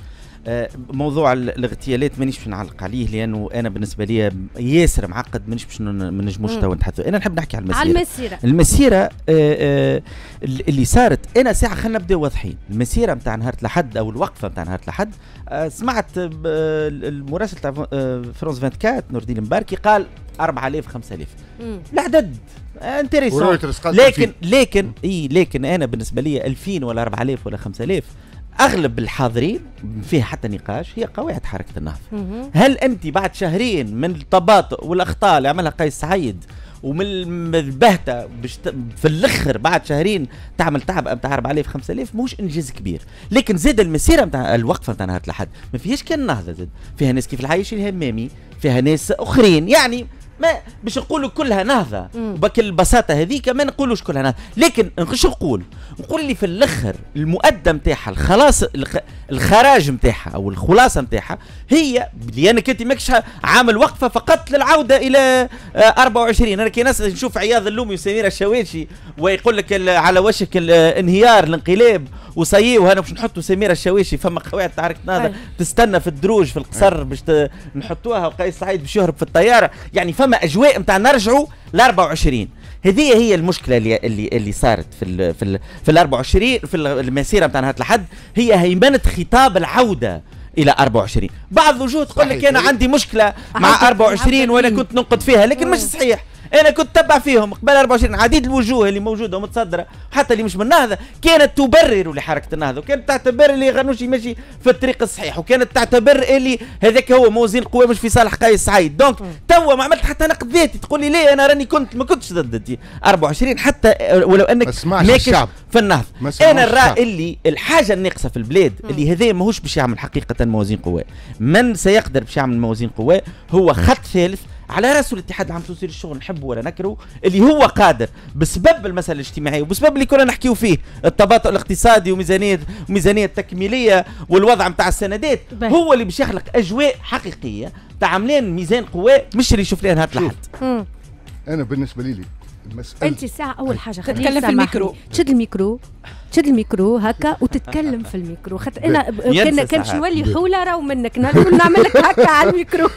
موضوع الاغتيالات مانيش باش نعلق عليه لانه انا بالنسبه لي ياسر معقد، مانيش باش ما نجموش تو نتحدثوا. انا نحب نحكي على المسيره اللي صارت. انا ساعه خلينا نبداو واضحين. المسيره نتاع نهار الأحد او الوقفه نتاع نهار الأحد، سمعت المراسل تاع فرانس 24 نور الدين المباركي قال 4000 5000 العدد انتريسون، لكن انا بالنسبه لي 2000 ولا 4000 ولا 5000 اغلب الحاضرين فيه حتى نقاش هي قواعد حركه النهضه. هل انت بعد شهرين من التباطؤ والاخطاء اللي عملها قيس سعيد ومن البهته في الاخر بعد شهرين تعمل تعب نتاع 4000 5000 مش انجاز كبير، لكن زاد المسيره نتاع الوقفه نتاع نهار الأحد ما فيهاش كان نهضه، زاد فيها ناس كيف العايش الهمامي، فيها ناس اخرين، يعني ما باش نقولوا كلها نهضه وبكل البساطه هذيك ما نقولوش كلها نهضه، لكن شو نقول لي في الاخر المؤدى نتاعها الخلاص الخراج نتاعها او الخلاصه نتاعها هي لانك انت ماكش عامل وقفه فقط للعوده الى 24. انا كي ناس نشوف عياض اللومي وسميره الشواشي ويقول لك على وشك الانهيار الانقلاب وصيي وهنا باش نحطوا سميره الشواشي، فما قواعد تاع حركه النهضه تستنى في الدروج في القصر باش نحطوها وقيس سعيد باش يهرب في الطياره، يعني فما اجواء نتاع نرجعوا ل 24. هذه هي المشكله اللي صارت في 24 في المسيره نتاع نهار الأحد، هي هيمنه خطاب العوده الى 24. بعض الوجوه تقول لك انا عندي مشكله مع 24 وانا كنت ننقد فيها، لكن مش صحيح. انا كنت تبع فيهم قبل 24 عديد الوجوه اللي موجوده ومتصدره حتى اللي مش من النهضه كانت تبرر لحركه النهضه، وكانت تعتبر اللي غنوشي ماشي في الطريق الصحيح، وكانت تعتبر اللي هذاك هو موازين القوى مش في صالح قيس سعيد. دونك توا ما عملت حتى نقد ذاتي تقول لي ليه انا راني ما كنتش ضد 24 حتى ولو انك ماكش في النهضه. انا الراي اللي الحاجه الناقصه في البلاد اللي هذا ماهوش باش يعمل حقيقه موازين قوى، من سيقدر باش يعمل موازين قوى هو خط ثالث على راسه الاتحاد العام التونسي للشغل، نحبه ولا نكره، اللي هو قادر بسبب المسألة الاجتماعية وبسبب اللي كنا نحكيو فيه التباطؤ الاقتصادي وميزانية تكميلية والوضع متاع السندات، هو اللي باش يخلق أجواء حقيقية تاع عاملين ميزان قوى مش اللي شفناه نهار الأحد. أنا بالنسبة لي المسألة أنت ساعة أول حاجة تتكلم في الميكرو، تشد الميكرو هكا وتتكلم في الميكرو، خاطر انا كانش نولي حوله راهو منك نقول نعمل لك هكا على الميكرو.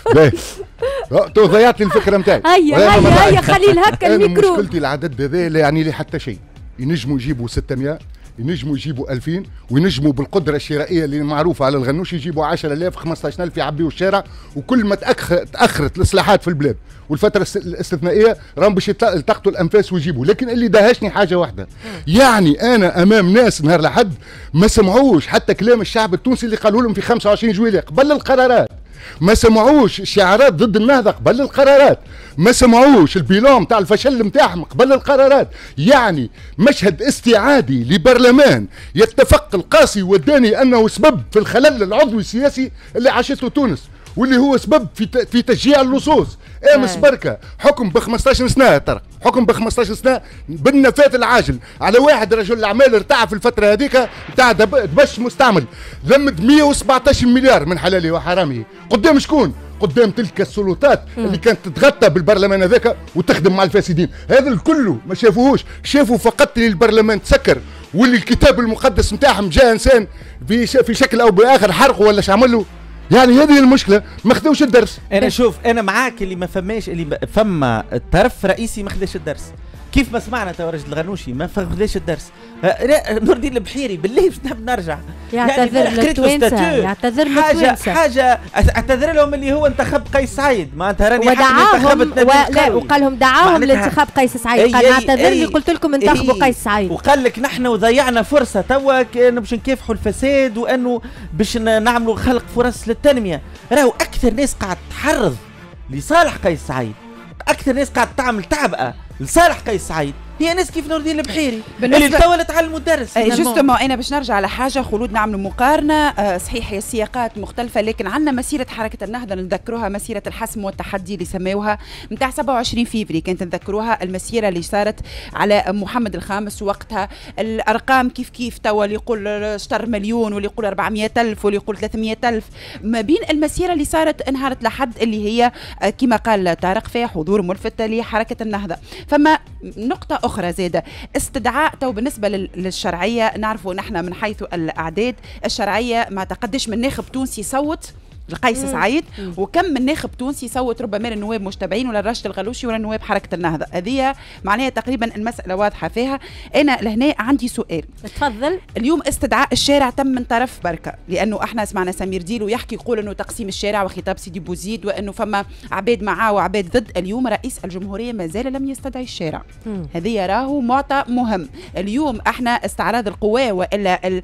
تو ضيعت لي الفكره نتاعي. هيا خليل هكا الميكرو. مشكلتي العدد هذا لا يعني لي حتى شيء، ينجموا يجيبوا 600 ينجموا يجيبوا 2000 وينجموا بالقدره الشرائيه اللي معروفه على الغنوش يجيبوا 10000 15000 يعبيوا الشارع، وكل ما تاخرت الاصلاحات في البلاد والفتره الاستثنائيه راهم باش يلتقطوا الانفاس ويجيبوا. لكن اللي دهشني حاجه واحده، يعني انا امام ناس نهار لحد ما سمعوش حتى كلام الشعب التونسي اللي قالوا لهم في 25 جويلية قبل القرارات، ما سمعوش شعارات ضد النهضة قبل القرارات، ما سمعوش البيلون تاع الفشل نتاعهم قبل القرارات. يعني مشهد استعادي لبرلمان يتفق القاسي والداني انه سبب في الخلل العضوي السياسي اللي عاشته تونس، واللي هو سبب في تشجيع اللصوص. امس بركه حكم ب 15 سنه، ترى حكم ب 15 سنه بالنفاذ العاجل على واحد رجل الاعمال ارتاع في الفتره هذيك تاع دبش مستعمل، لمد 117 مليار من حلالي وحرامه. قدام شكون؟ قدام تلك السلطات اللي كانت تتغطى بالبرلمان هذاك وتخدم مع الفاسدين. هذا الكل ما شافوهوش، شافوا فقط اللي البرلمان تسكر، واللي الكتاب المقدس نتاعهم جاء انسان في شكل او باخر حرقه ولا شعمله. يعني هذه المشكله، ما خذوش الدرس. انا شوف، انا معاك اللي ما فماش، اللي فما الطرف رئيسي ما خذاش الدرس، كيف ما سمعنا تو رجل الغنوشي ما خذاش الدرس. نور الدين البحيري بالله باش نحب نرجع يعتذر للتوانسه، يعتذر للتوانسه، حاجه اعتذر لهم اللي هو انتخاب قيس سعيد، معناتها راني ودعاهم وقال لهم دعاهم لانتخاب قيس سعيد، قال نعتذر لي قلت لكم انتخبوا قيس سعيد، وقال لك نحن وضيعنا فرصه توا باش نكافحوا الفساد وانه باش نعملوا خلق فرص للتنميه. راهو اكثر ناس قاعد تحرض لصالح قيس سعيد، اكثر ناس قاعد تعمل تعبئه لصالح قيس سعيد هي ناس كيف نور الدين البحيري اللي توا تعلموا الدرس. جوستومون انا باش نرجع على حاجه خلود، نعملوا مقارنه صحيح هي السياقات مختلفه، لكن عندنا مسيره حركه النهضه نذكروها مسيره الحسم والتحدي اللي سموها نتاع 27 فيفري، كانت نذكروها المسيره اللي صارت على محمد الخامس وقتها. الارقام كيف توا اللي يقول اشتر مليون واللي يقول 400,000 واللي يقول 300,000، ما بين المسيره اللي صارت انهارت لحد اللي هي كما قال طارق فيها حضور ملفت لحركه النهضه. فما نقطه اخرى زاده، استدعاء تو بالنسبه للشرعيه، نعرفوا نحن من حيث الاعداد الشرعيه ما تقدش من ناخب تونسي صوت لقيس سعيد، وكم من ناخب تونسي صوت ربما للنواب مجتمعين ولا راشد الغلوشي ولا نواب حركه النهضه. هذه معناها تقريبا المساله واضحه فيها. انا لهنا عندي سؤال، تفضل. اليوم استدعاء الشارع تم من طرف بركه، لانه احنا سمعنا سمير ديلو يحكي يقول انه تقسيم الشارع وخطاب سيدي بوزيد وانه فما عباد معاه وعباد ضد. اليوم رئيس الجمهوريه ما زال لم يستدعي الشارع، هذه راهو معطى مهم. اليوم احنا استعراض القوى والا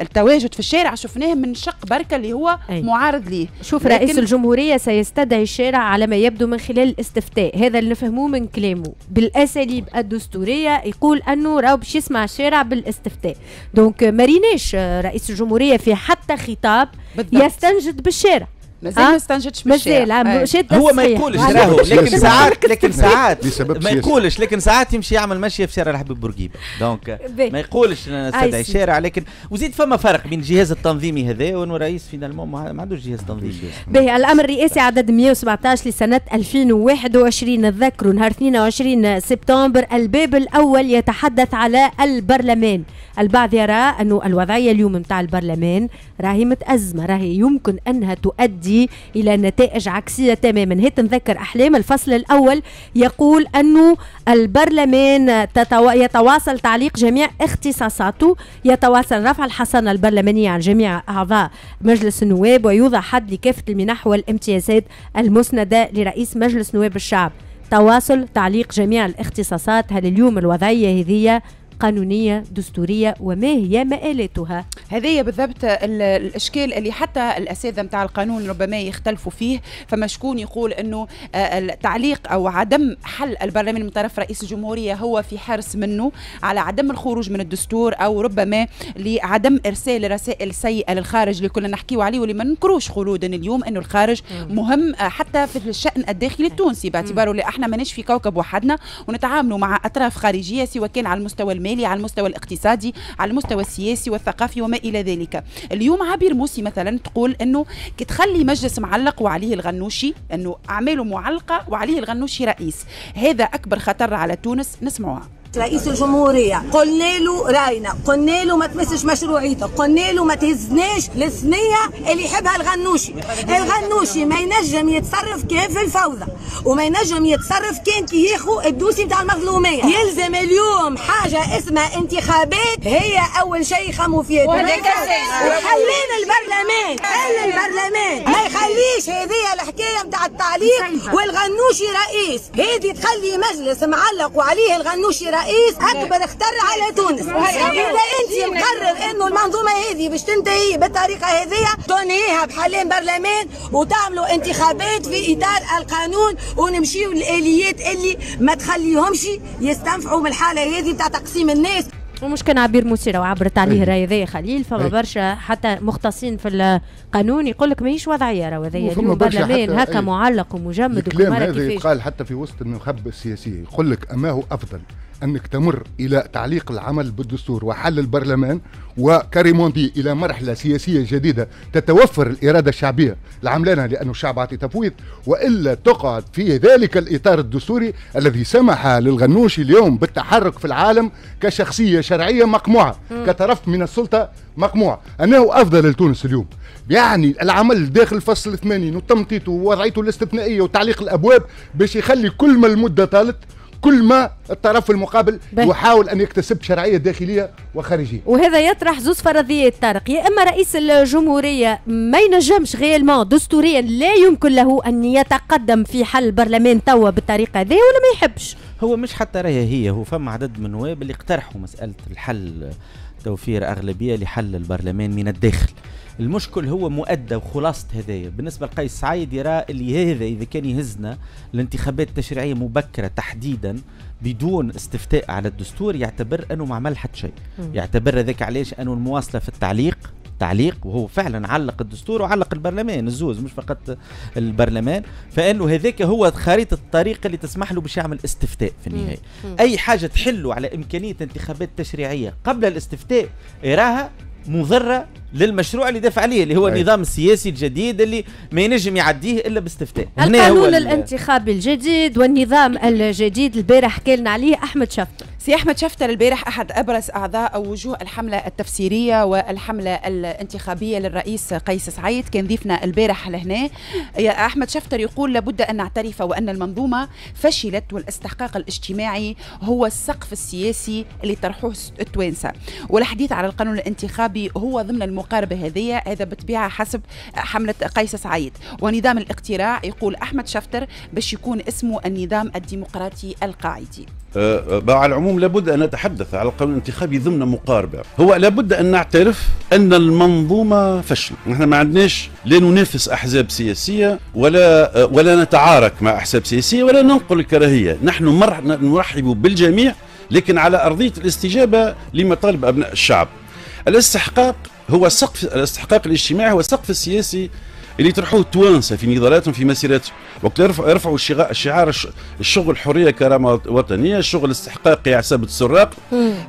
التواجد في الشارع شفناه من شق بركه اللي هو معارض ليه. شوف رئيس الجمهورية سيستدعي الشارع على ما يبدو من خلال الاستفتاء، هذا اللي نفهموه من كلامه بالأساليب الدستورية، يقول أنه راهو باش يسمع الشارع بالاستفتاء. دونك مريناش رئيس الجمهورية في حتى خطاب بالضبط يستنجد بالشارع، مازال ما استنجدش بالشارع. هو ما يقولش راهو، لكن ساعات ما يقولش، لكن ساعات يمشي يعمل مشيه في شارع الحبيب بورقيبه، دونك ما يقولش نستدعي الشارع. لكن وزيد فما فرق بين الجهاز التنظيمي هذا وانه رئيس فينالمون ما عندوش جهاز تنظيمي. باهي الامر الرئاسي عدد 117 لسنه 2021، نتذكروا نهار 22 سبتمبر الباب الاول يتحدث على البرلمان. البعض يرى انه الوضعيه اليوم نتاع البرلمان راهي متازمه، راهي يمكن انها تؤدي الى نتائج عكسيه تماما. هيك نذكر احلام الفصل الاول يقول انه البرلمان يتواصل تعليق جميع اختصاصاته، يتواصل رفع الحصانه البرلمانيه عن جميع اعضاء مجلس النواب، ويوضع حد لكافه المنح والامتيازات المسنده لرئيس مجلس نواب الشعب. تواصل تعليق جميع الاختصاصات. هل اليوم الوضعيه هذه قانونية دستورية وما هي مآلاتها؟ هذه بالضبط الاشكال اللي حتى الاساتذه نتاع القانون ربما يختلفوا فيه. فما شكون يقول انه التعليق او عدم حل البرلمان من طرف رئيس الجمهوريه هو في حرص منه على عدم الخروج من الدستور، او ربما لعدم ارسال رسائل سيئه للخارج اللي كنا نحكيو عليه واللي ما ننكروش خلودا اليوم انه الخارج مهم حتى في الشان الداخلي التونسي، باعتباره اللي احنا ماناش في كوكب وحدنا ونتعاملوا مع اطراف خارجيه سواء كان على المستوى المالي، على المستوى الاقتصادي، على المستوى السياسي والثقافي وما الى ذلك. اليوم عبير موسي مثلا تقول انه كي تخلي مجلس معلق وعليه الغنوشي، انه اعماله معلقه وعليه الغنوشي رئيس، هذا اكبر خطر على تونس. نسمعوها. رئيس الجمهورية قلنا له راينا، قلنا له ما تمسش مشروعيته، قلنا له ما تهزناش الثنية اللي يحبها الغنوشي. الغنوشي ما ينجم يتصرف كان في الفوضى، وما ينجم يتصرف كان كي ياخو الدوسي نتاع المظلومية. يلزم اليوم حاجة اسمها انتخابات، هي أول شيء يخموا فيها. وحلين البرلمان، خلي البرلمان ما يخليش هذه الحكاية نتاع التعليق والغنوشي رئيس، هذه تخلي مجلس معلق وعليه الغنوشي رئيس اكبر اختر على تونس. اذا انت مقرر انه المنظومه هذه باش تنتهي بالطريقه هذه، تنهيها بحلين برلمان وتعملوا انتخابات في اطار القانون، ونمشيوا للاليات اللي ما تخليهمش يستنفعوا من الحاله هذه بتاع تقسيم الناس. ومش كان عبير مسيرة وعبرت عليه الراي ذي خليل، فما برشا حتى مختصين في القانون يقول لك ماهيش وضعيه راهو هذيا اليوم برلمان هكا معلق ومجمد. الكلام هذا يتقال حتى في وسط النخب السياسيه، يقول لك اما هو افضل انك تمر الى تعليق العمل بالدستور وحل البرلمان وكريموندي الى مرحله سياسيه جديده تتوفر الاراده الشعبيه العملانه لانه الشعب عطي تفويض، والا تقعد في ذلك الاطار الدستوري الذي سمح للغنوشي اليوم بالتحرك في العالم كشخصيه شرعيه مقموعه، كطرف من السلطه مقموع. انه افضل لتونس اليوم يعني العمل داخل فصل 80 وتمطيطه ووضعيته الاستثنائيه وتعليق الابواب باش يخلي كل ما المده طالت كل ما الطرف المقابل يحاول ان يكتسب شرعيه داخليه وخارجيه. وهذا يطرح زوز فرضيات طارق، يا اما رئيس الجمهوريه ما ينجمش غيالمون دستوريا لا يمكن له ان يتقدم في حل البرلمان توا بالطريقه هذه، ولا ما يحبش. هو مش حتى راهي هو فما عدد من النواب اللي اقترحوا مساله الحل، توفير اغلبيه لحل البرلمان من الداخل. المشكل هو مؤدى وخلاصة هدايا. بالنسبة لقيس سعيد يرى اللي هذا إذا كان يهزنا الانتخابات التشريعية مبكرة تحديدا بدون استفتاء على الدستور، يعتبر أنه ما عمل حتى شيء. يعتبر ذلك علاش أنه المواصلة في تعليق وهو فعلا علق الدستور وعلق البرلمان الزوز مش فقط البرلمان، فانه هذاك هو خريطه الطريق اللي تسمح له باش يعمل استفتاء في النهايه. اي حاجه تحله على امكانيه انتخابات تشريعيه قبل الاستفتاء يراها مضره للمشروع اللي دافع عليه اللي هو النظام السياسي الجديد اللي ما ينجم يعديه الا باستفتاء. القانون الانتخابي الجديد والنظام الجديد البارح حكى لنا عليه احمد شفتر. سي احمد شفتر البارح احد ابرز اعضاء او وجوه الحمله التفسيريه والحمله الانتخابيه للرئيس قيس سعيد، كان ضيفنا البارح لهنا. يا احمد شفتر يقول لابد ان نعترف وان المنظومه فشلت، والاستحقاق الاجتماعي هو السقف السياسي اللي طرحوه التوانسه، والحديث على القانون الانتخابي هو ضمن المقاربه هذه، هذا بالطبيعه حسب حمله قيس سعيد. ونظام الاقتراع يقول احمد شفتر باش يكون اسمه النظام الديمقراطي القاعدي. على العموم لابد أن نتحدث على القانون الانتخابي ضمن مقاربة. هو لابد أن نعترف أن المنظومة فشل. نحن ما عندناش لا ننافس أحزاب سياسية ولا نتعارك مع أحزاب سياسية ولا ننقل الكراهية. نحن نرحب بالجميع لكن على أرضية الاستجابة لمطالب أبناء الشعب. الاستحقاق هو الاستحقاق الاجتماعي هو السقف السياسي اللي يطرحوه التوانسه في نضالاتهم في مسيرتهم، وقت يرفعوا شعار الشغل حريه كرامه وطنيه، الشغل استحقاقي على حساب السراق،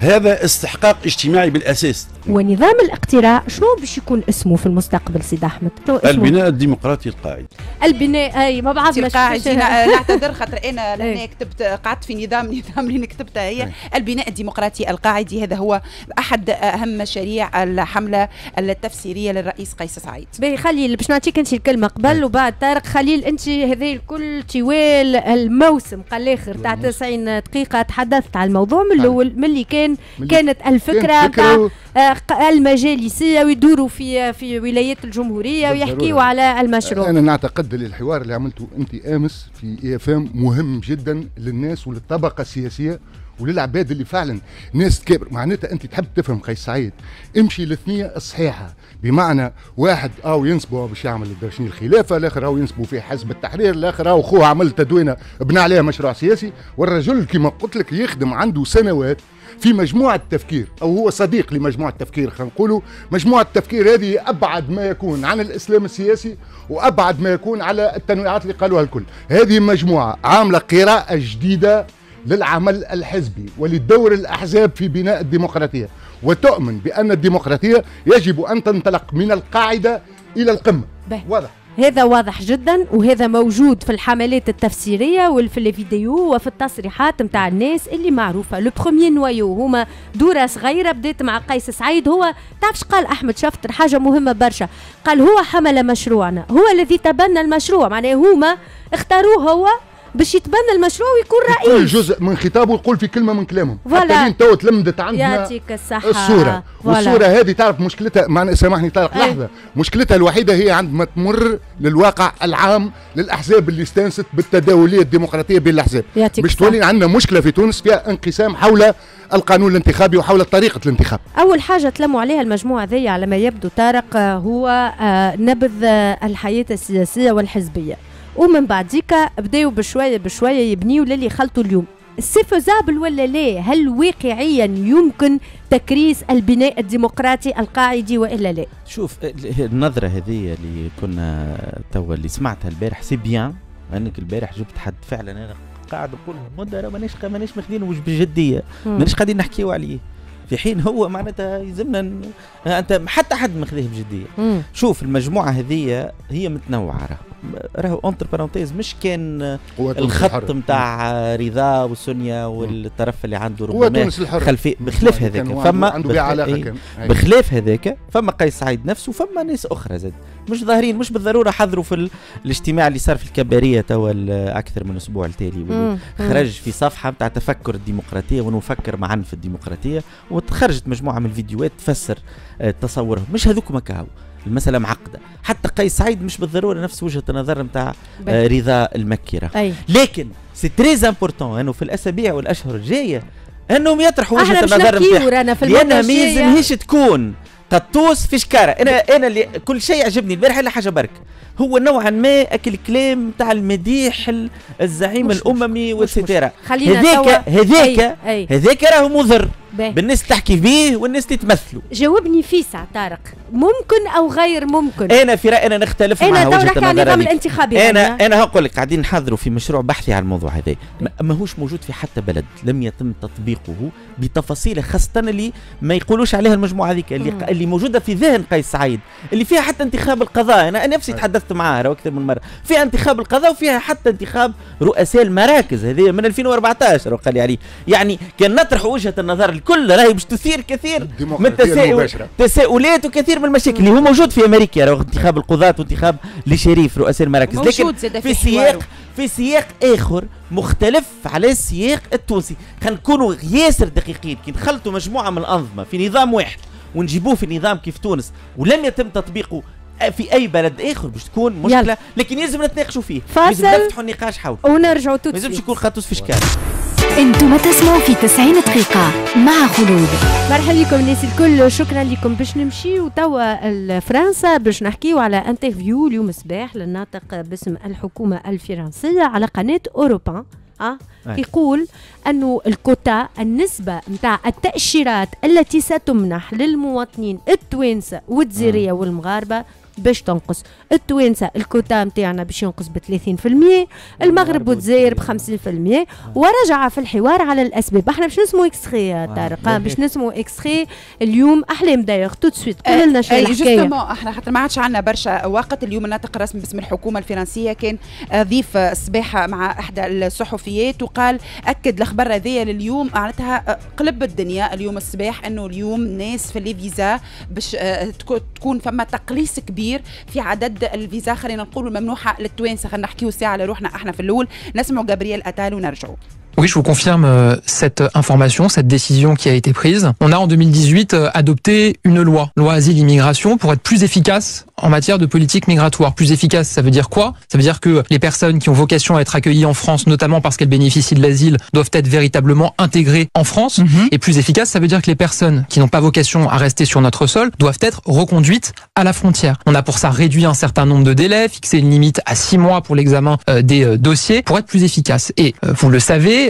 هذا استحقاق اجتماعي بالاساس. ونظام الاقتراع شنو باش يكون اسمه في المستقبل سيد احمد؟ البناء الديمقراطي القاعدي. البناء اي ما بعض القاعدي نعتذر خاطر انا لهنا كتبت قعدت في نظام اللي كتبتها هي البناء الديمقراطي القاعدي. هذا هو احد اهم مشاريع الحمله التفسيريه للرئيس قيس سعيد. باهي خليل باش نعطيك انت الكلمه قبل وبعد طارق. خليل انت هذه الكل طوال الموسم قال الاخر تاع 90 دقيقه تحدثت على الموضوع من الاول من اللي كانت الفكره تاع المجالسيه ويدوروا في ولايات الجمهوريه ويحكيوا على المشروع. انا نعتقد الحوار اللي عملته انت امس في EFM مهم جدا للناس وللطبقه السياسيه وللعباد اللي فعلا ناس كبر. معناتها انت تحب تفهم قيس سعيد امشي للثنيه الصحيحه، بمعنى واحد ينسبوا باش يعمل درشني الخلافه، الاخر ينسبوا في حزب التحرير، الاخر خوه عمل تدوينه بنى عليها مشروع سياسي، والرجل كما قلت لك يخدم عنده سنوات في مجموعه تفكير او هو صديق لمجموعه تفكير. خلينا نقولوا مجموعه التفكير هذه ابعد ما يكون عن الاسلام السياسي وابعد ما يكون على التنويعات اللي قالوها الكل. هذه مجموعه عامله قراءه جديده للعمل الحزبي وللدور الأحزاب في بناء الديمقراطية، وتؤمن بأن الديمقراطية يجب أن تنطلق من القاعدة إلى القمة. واضح. هذا واضح جدا، وهذا موجود في الحملات التفسيريه وفي الفيديو وفي التصريحات نتاع الناس اللي معروفه. لو بروميير نوايو هما دوره صغيره بدات مع قيس سعيد. هو تعرفش قال احمد شفتر حاجه مهمه برشا، قال هو حمل مشروعنا، هو الذي تبنى المشروع، معناه هما اختاروه هو باش يتبنى المشروع ويكون رئيس. كل جزء من خطابه يقول في كلمه من كلامهم. حتى لين تو تلمدت عندنا يعطيك الصحه الصوره. والصوره هذه تعرف مشكلتها، معنى سامحني طارق لحظه، مشكلتها الوحيده هي عندما تمر للواقع العام للاحزاب اللي استانست بالتداوليه الديمقراطيه بين الاحزاب، باش تولي عندنا مشكله في تونس فيها انقسام حول القانون الانتخابي وحول طريقه الانتخاب. اول حاجه تلموا عليها المجموعه ذي على ما يبدو طارق هو نبذ الحياه السياسيه والحزبيه، ومن بعديك بداوا بشويه بشويه يبنيوا للي خلطوا اليوم. سي فوزابل ولا لا؟ هل واقعيا يمكن تكريس البناء الديمقراطي القاعدي والا لا؟ شوف النظره هذه اللي كنا توا اللي سمعتها البارح سي بيان، انك البارح جبت حد فعلا انا قاعد نقول مده ماناش ماخذينه مش بجديه، ماناش قاعدين نحكيو عليه، في حين هو معناتها يلزمنا انت حتى حد ماخذيه بجديه. شوف المجموعه هذه هي متنوعه، راهو اونتر بارونتيز مش كان الخط نتاع رضا وسونيا والطرف اللي عنده ربما خلفيه بخلاف هذاك، فما بخلاف هذاك فما قيس سعيد نفسه، فما ناس اخرى زاد مش ظاهرين، مش بالضروره حضروا في الاجتماع اللي صار في الكباريه توا اكثر من اسبوع التالي، خرج في صفحه نتاع تفكر الديمقراطيه ونفكر معا في الديمقراطيه، وتخرجت مجموعه من الفيديوهات تفسر تصورهم، مش هذوك مكاو المسألة معقدة. حتى قيس سعيد مش بالضرورة نفس وجهة النظر نتاع رضا المكيرة، لكن سي تريز امبورتون انه في الاسابيع والاشهر الجايه انهم يطرحوا وجهة النظر نتاعهم، لانها ما يلزمهاش تكون قطوس في شكارة. انا اللي كل شيء عجبني البارح الا حاجه برك، هو نوعا ما اكل كلام تاع المديح الزعيم الاممي واتسيتيرا، هذاك راهو مضر بالناس تحكي به والناس اللي تمثلوا. جاوبني فيسع طارق، ممكن او غير ممكن؟ انا في رايي انا نختلف مع وجهه النظر الانتخابي. انا هقول لك قاعدين نحضروا في مشروع بحثي على الموضوع هذا، ماهوش موجود في حتى بلد، لم يتم تطبيقه بتفاصيله، خاصه اللي ما يقولوش عليها المجموعه هذيك اللي موجوده في ذهن قيس سعيد، اللي فيها حتى انتخاب القضاء. انا نفسي تحدثت معاه اكثر من مره، فيها انتخاب القضاء وفيها حتى انتخاب رؤساء المراكز، هذه من 2014 وقال لي عليه. يعني كان نطرح وجهه النظر الكل راهي باش تثير كثير من التساؤلات وكثير من المشاكل اللي هو موجود في امريكا، راه انتخاب القضاة وانتخاب لشريف رؤساء المراكز، لكن في سياق اخر مختلف على السياق التونسي. خلينا نكونوا ياسر دقيقين، كي نخلطوا مجموعه من الانظمه في نظام واحد ونجيبوه في نظام كيف تونس ولم يتم تطبيقه في اي بلد اخر باش تكون مشكله، لكن يلزم نتناقشوا فيه، لازم نفتحوا النقاش حوله ونرجعوا ما لازمش يكون خاطوس في شكال. انتم تسمعوا في 90 دقيقة مع خلود. مرحبا لكم الناس الكل، شكرا لكم. باش نمشيو توا لفرنسا باش نحكيو على انترفيو اليوم الصباح للناطق باسم الحكومة الفرنسية على قناة أوروبا. يقول أنه الكوتا، النسبة متاع التأشيرات التي ستمنح للمواطنين التوانسة والجزائرية والمغاربة باش تنقص. التوانسة الكوتا متاعنا باش ينقص ب 30%، المغرب والجزائر ب 50%. ورجع في الحوار على الاسباب. احنا باش نسمو اكستري طارق، باش نسمو اكستري اليوم احلام داير تو سويت. قول لنا شنو الحكايه. جوستومون احنا حتى ما عادش عندنا برشا وقت. اليوم الناطق الرسمي باسم الحكومه الفرنسيه كان ضيف الصباح مع احدى الصحفيات، وقال اكد الخبر هذيا لليوم معناتها قلب الدنيا اليوم الصباح، انه اليوم ناس في لي فيزا باش تكون فما تقليص كبير في عدد الفيزا، خلينا نقولوا الممنوحه للتوانسه. خلينا نحكيو ساعه على روحنا احنا في الاول. نسمعوا جابرييل اتال ونرجعوا. Oui, je vous confirme cette information, cette décision qui a été prise. On a en 2018 adopté une loi asile-immigration pour être plus efficace en matière de politique migratoire. Plus efficace, ça veut dire quoi? Ça veut dire que les personnes qui ont vocation à être accueillies en France, notamment parce qu'elles bénéficient de l'asile, doivent être véritablement intégrées en France. Et plus efficace, ça veut dire que les personnes qui n'ont pas vocation à rester sur notre sol doivent être reconduites à la frontière. On a pour ça réduit un certain nombre de délais, fixé une limite à 6 mois pour l'examen des dossiers pour être plus efficace. Et vous le savez,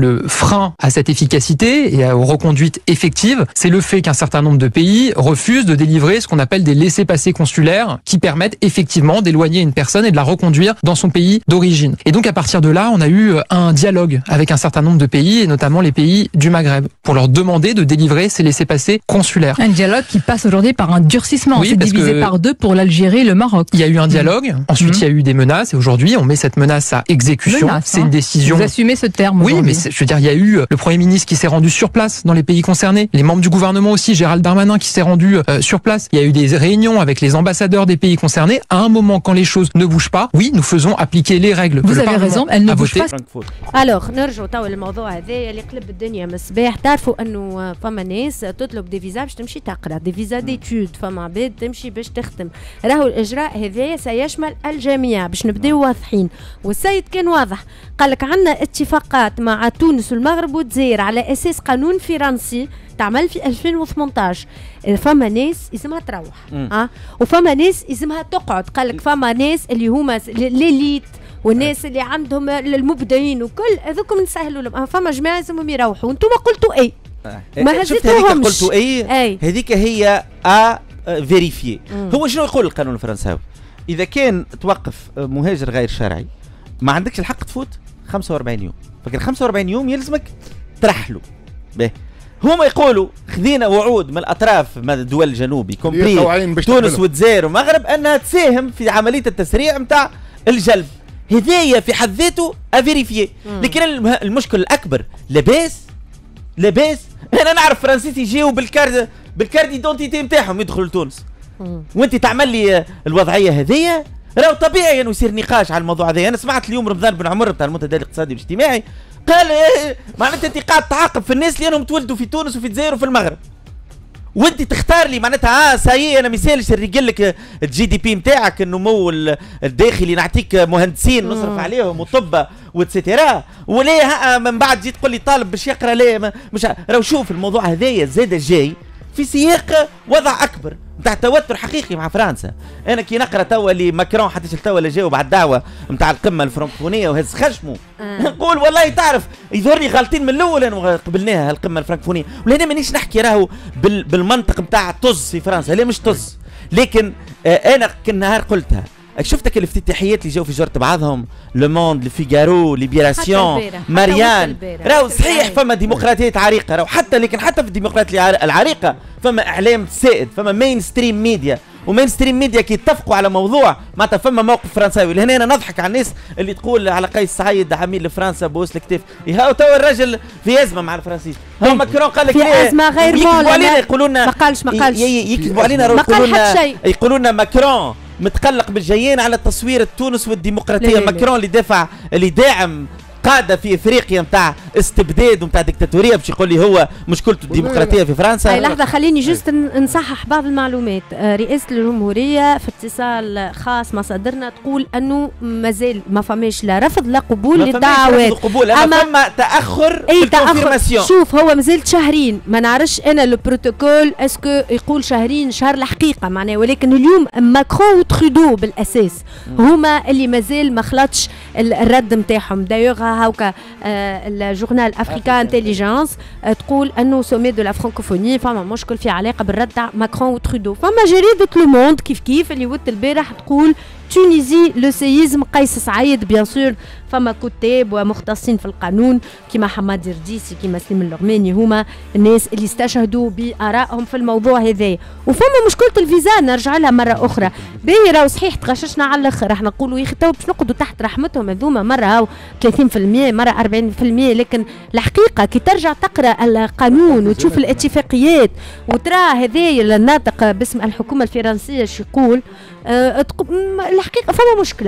le frein à cette efficacité et aux reconduites effectives, c'est le fait qu'un certain nombre de pays refusent de délivrer ce qu'on appelle des laissez-passer consulaires consulaires qui permettent effectivement d'éloigner une personne et de la reconduire dans son pays d'origine. Et donc à partir de là, on a eu un dialogue avec un certain nombre de pays, et notamment les pays du Maghreb, pour leur demander de délivrer ces laissez-passer consulaires. Un dialogue qui passe aujourd'hui par un durcissement. Oui, c'est divisé par deux pour l'Algérie et le Maroc. Il y a eu un dialogue, ensuite il y a eu des menaces, et aujourd'hui on met cette menace à exécution. C'est une décision... Vous assumez ce terme. Oui, mais je veux dire, il y a eu le Premier ministre qui s'est rendu sur place dans les pays concernés, les membres du gouvernement aussi, Gérald Darmanin qui s'est rendu sur place. Il y a eu des réunions avec les ambassadeurs des pays concernés. À un moment, quand les choses ne bougent pas, oui, nous faisons appliquer les règles. Vous avez raison, elles ne bougent pas. Alors نرجعوا تو الموضوع هذا اللي قلب الدنيا من الصباح. تعرفوا انه فما ناس تطلب دي فيزا باش تمشي تقرا، دي فيزا ديتود، فما عباد تمشي باش تخدم. راهو الاجراء هذايا سيشمل الجميع باش نبداو واضحين. والسيد كان واضح، قال لك عندنا اتفاقات مع تونس والمغرب والجزائر على اساس قانون فرنسي تعمل في 2018. فما ناس اسمها تروح وفما ناس اسمها تقعد. قال لك فما ناس اللي هما ليليت والناس اللي عندهم المبدعين وكل هذوكم نسهلوا لهم. فما جماعه اسمهم يروحوا وانتم قلتوا اي ما هزيتوهمش. قلتوا اي هذيك هي فيريفيي. هو شنو يقول القانون الفرنساوي؟ اذا كان توقف مهاجر غير شرعي ما عندكش الحق تفوت 45 يوم، فكان 45 يوم يلزمك ترحلوا به. هما يقولوا خذينا وعود من الاطراف من الدول الجنوبي كومبري تونس والجزائر والمغرب انها تساهم في عمليه التسريع نتاع الجلب. هذايا في حد ذاته افيريفيي. لكن المشكل الاكبر لاباس انا نعرف فرنسيس يجيو بالكارد ايدونتيتي نتاعهم يدخلوا لتونس، وانت تعمل لي الوضعيه هذيا. راهو طبيعي انه يصير نقاش على الموضوع هذا. انا سمعت اليوم رمضان بن عمر بتاع المنتدى الاقتصادي والاجتماعي قال معناتها انت قاعد تعاقب في الناس لانهم تولدوا في تونس وفي الجزائر وفي المغرب، وانت تختار لي معناتها ساي انا ما يسالش نريقل لك الجي دي بي نتاعك النمو الداخلي، نعطيك مهندسين نصرف عليهم وطب واتسيتيرا، ولا من بعد تجي تقول لي طالب باش يقرا ليه مش راهو. شوف الموضوع هذايا زاد جاي في سياق وضع اكبر نتاع توتر حقيقي مع فرنسا. انا كي نقرا توا اللي ماكرون حتى توا اللي جاوا بعد الدعوه نتاع القمه الفرنكفونيه وهز خشمه نقول والله تعرف يظهر لي غالطين من الاول انا قبلناها القمه الفرنكفونيه. ولهنا مانيش نحكي راهو بالمنطق نتاع طز في فرنسا، لا مش طز، لكن انا كل نهار قلتها. شفتك الافتتاحيات اللي جاوا في جرة بعضهم لو موند، لفيغارو، ليبيراسيون، ماريان. راهو صحيح فما ديمقراطيات عريقه، راهو لكن حتى في الديمقراطيه العريقه فما اعلام سائد، فما مين ستريم ميديا، ومين ستريم ميديا كي يتفقوا على موضوع معناتها فما موقف فرنساوي. لهنا انا نضحك على الناس اللي تقول على قيس سعيد عميل لفرنسا بوس الكتاف. هاو توا الراجل في ازمه مع الفرنسيين. هو ماكرون قال لك في ازمه غير علينا يقولوا لنا ما قالش يكذبوا علينا، يقولوا لنا ماكرون متقلق بالجيين على تصوير تونس والديمقراطيه. ماكرون اللي داعم قاده في افريقيا نتاع استبداد ونتاع ديكتاتوريه باش يقول لي هو مشكلته الديمقراطيه في فرنسا. اي لحظه خليني جست نصحح بعض المعلومات. رئاسه الجمهوريه في اتصال خاص مصادرنا تقول انه مازال ما فماش لا رفض لا قبول للدعوات، اما فما تاخر في الكونفيرماسيون. شوف هو مازال شهرين، ما نعرفش انا لو بروتوكول اسكو يقول شهرين شهر الحقيقه معناه، ولكن اليوم ماكرون وترودو بالاساس هما اللي مازال ما خلطش الرد نتاعهم. دايوغ هاوكا الجورنال افريكان انتيليجنس تقول انه سومي دو لا فرانكوفوني فما مشكل في علاقه بالرد تاع ماكرون وترودو. فما جريده لو موند كيف اللي ولت البارح تقول تونيزي لو سيزم قيس سعيد. بيان سور فما كتاب ومختصين في القانون كيما حماد الرديسي كيما سليم اللغماني هما الناس اللي استشهدوا بارائهم في الموضوع هذا. وفما مشكله الفيزا نرجع لها مره اخرى. باهي راهو صحيح تغششنا على الاخر، راح نقولوا يا اخي تو باش نقعدوا تحت رحمتهم هذوما مره هاو 30% مره 40%، لكن الحقيقه كي ترجع تقرا القانون وتشوف الاتفاقيات وترى هذايا الناطق باسم الحكومه الفرنسيه شو يقول، الحقيقه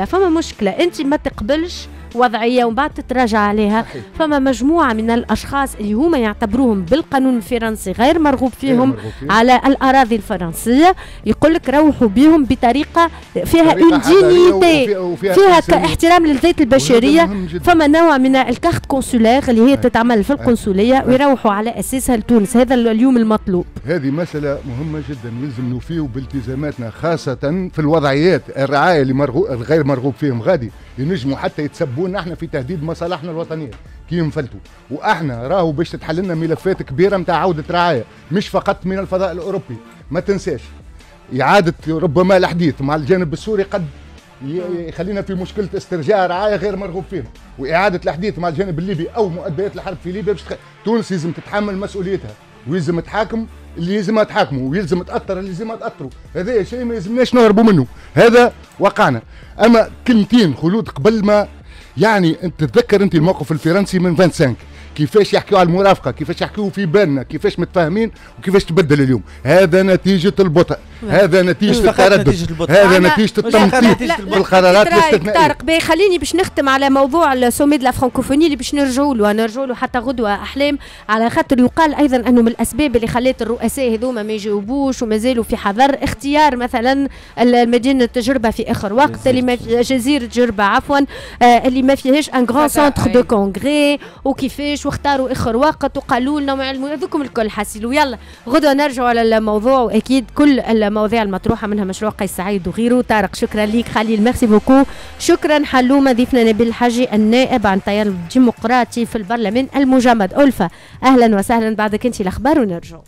فما مشكله انت ما تقبلش وضعيه ومن بعد تتراجع عليها. فما مجموعه من الاشخاص اللي هما يعتبروهم بالقانون الفرنسي غير مرغوب فيهم على الاراضي الفرنسيه، يقول لك روحوا بهم بطريقه فيها دينيتي، فيها كاحترام للذات البشريه. فما نوع من الكارت كونسولير اللي هي تتعمل في القنصليه ويروحوا على اساسها لتونس. هذا اليوم المطلوب. هذه مساله مهمه جدا يلزم نوفيو بالتزاماتنا، خاصه في الوضعيات الرعايه اللي الغير مرغوب فيهم. غادي ينجموا حتى يتسبونا احنا في تهديد مصالحنا الوطنيه كي نفلتوا، واحنا راهو باش تتحل لنا ملفات كبيره نتاع عوده رعايه مش فقط من الفضاء الاوروبي. ما تنساش اعاده ربما الحديث مع الجانب السوري قد يخلينا في مشكله استرجاع رعايه غير مرغوب فيهم، واعاده الحديث مع الجانب الليبي او مؤديات الحرب في ليبيا باش تونس لازم تتحمل مسؤوليتها، ويلزم تحاكم اللي يلزمها تحاكمه، ويلزم تاثر اللي يلزمها تاثره، هذا شيء ما يلزمناش نهربوا منه، هذا وقعنا. اما كلمتين خلود قبل ما يعني انت تتذكر انت الموقف الفرنسي من 25 كيفاش يحكيوا على المرافقه، كيفاش يحكيوا في بالنا، كيفاش متفاهمين وكيفاش تبدل اليوم. هذا نتيجه البطء، هذا نتيجه التردد، هذا نتيجه التنطيط في القرارات الاستثنائيه. طارق خليني باش نختم على موضوع السومي لا فرانكوفوني اللي باش نرجعوا له حتى غدوه احلام، على خاطر يقال ايضا انه من الاسباب اللي خلات الرؤساء هذوما ما يجاوبوش وما زالوا في حذر اختيار مثلا المدينه تجربه في اخر وقت اللي ما في جزيره جربه عفوا اللي ما فيهاش ان غران سونتر دو كونغري وكيفاش واختاروا اخر وقت وقالوا لنا هذوكم الكل حاسيلوا. يلا غدوه نرجعوا على الموضوع، واكيد كل المواضيع المطروحه منها مشروع قيس سعيد وغيره. طارق شكرا ليك، خليل ميرسي بوكو، شكرا حلومه ضيفنا نبيل الحاجي النائب عن التيار الديمقراطي في البرلمان المجمد. ألفة اهلا وسهلا، بعدك انت الاخبار ونرجعوا.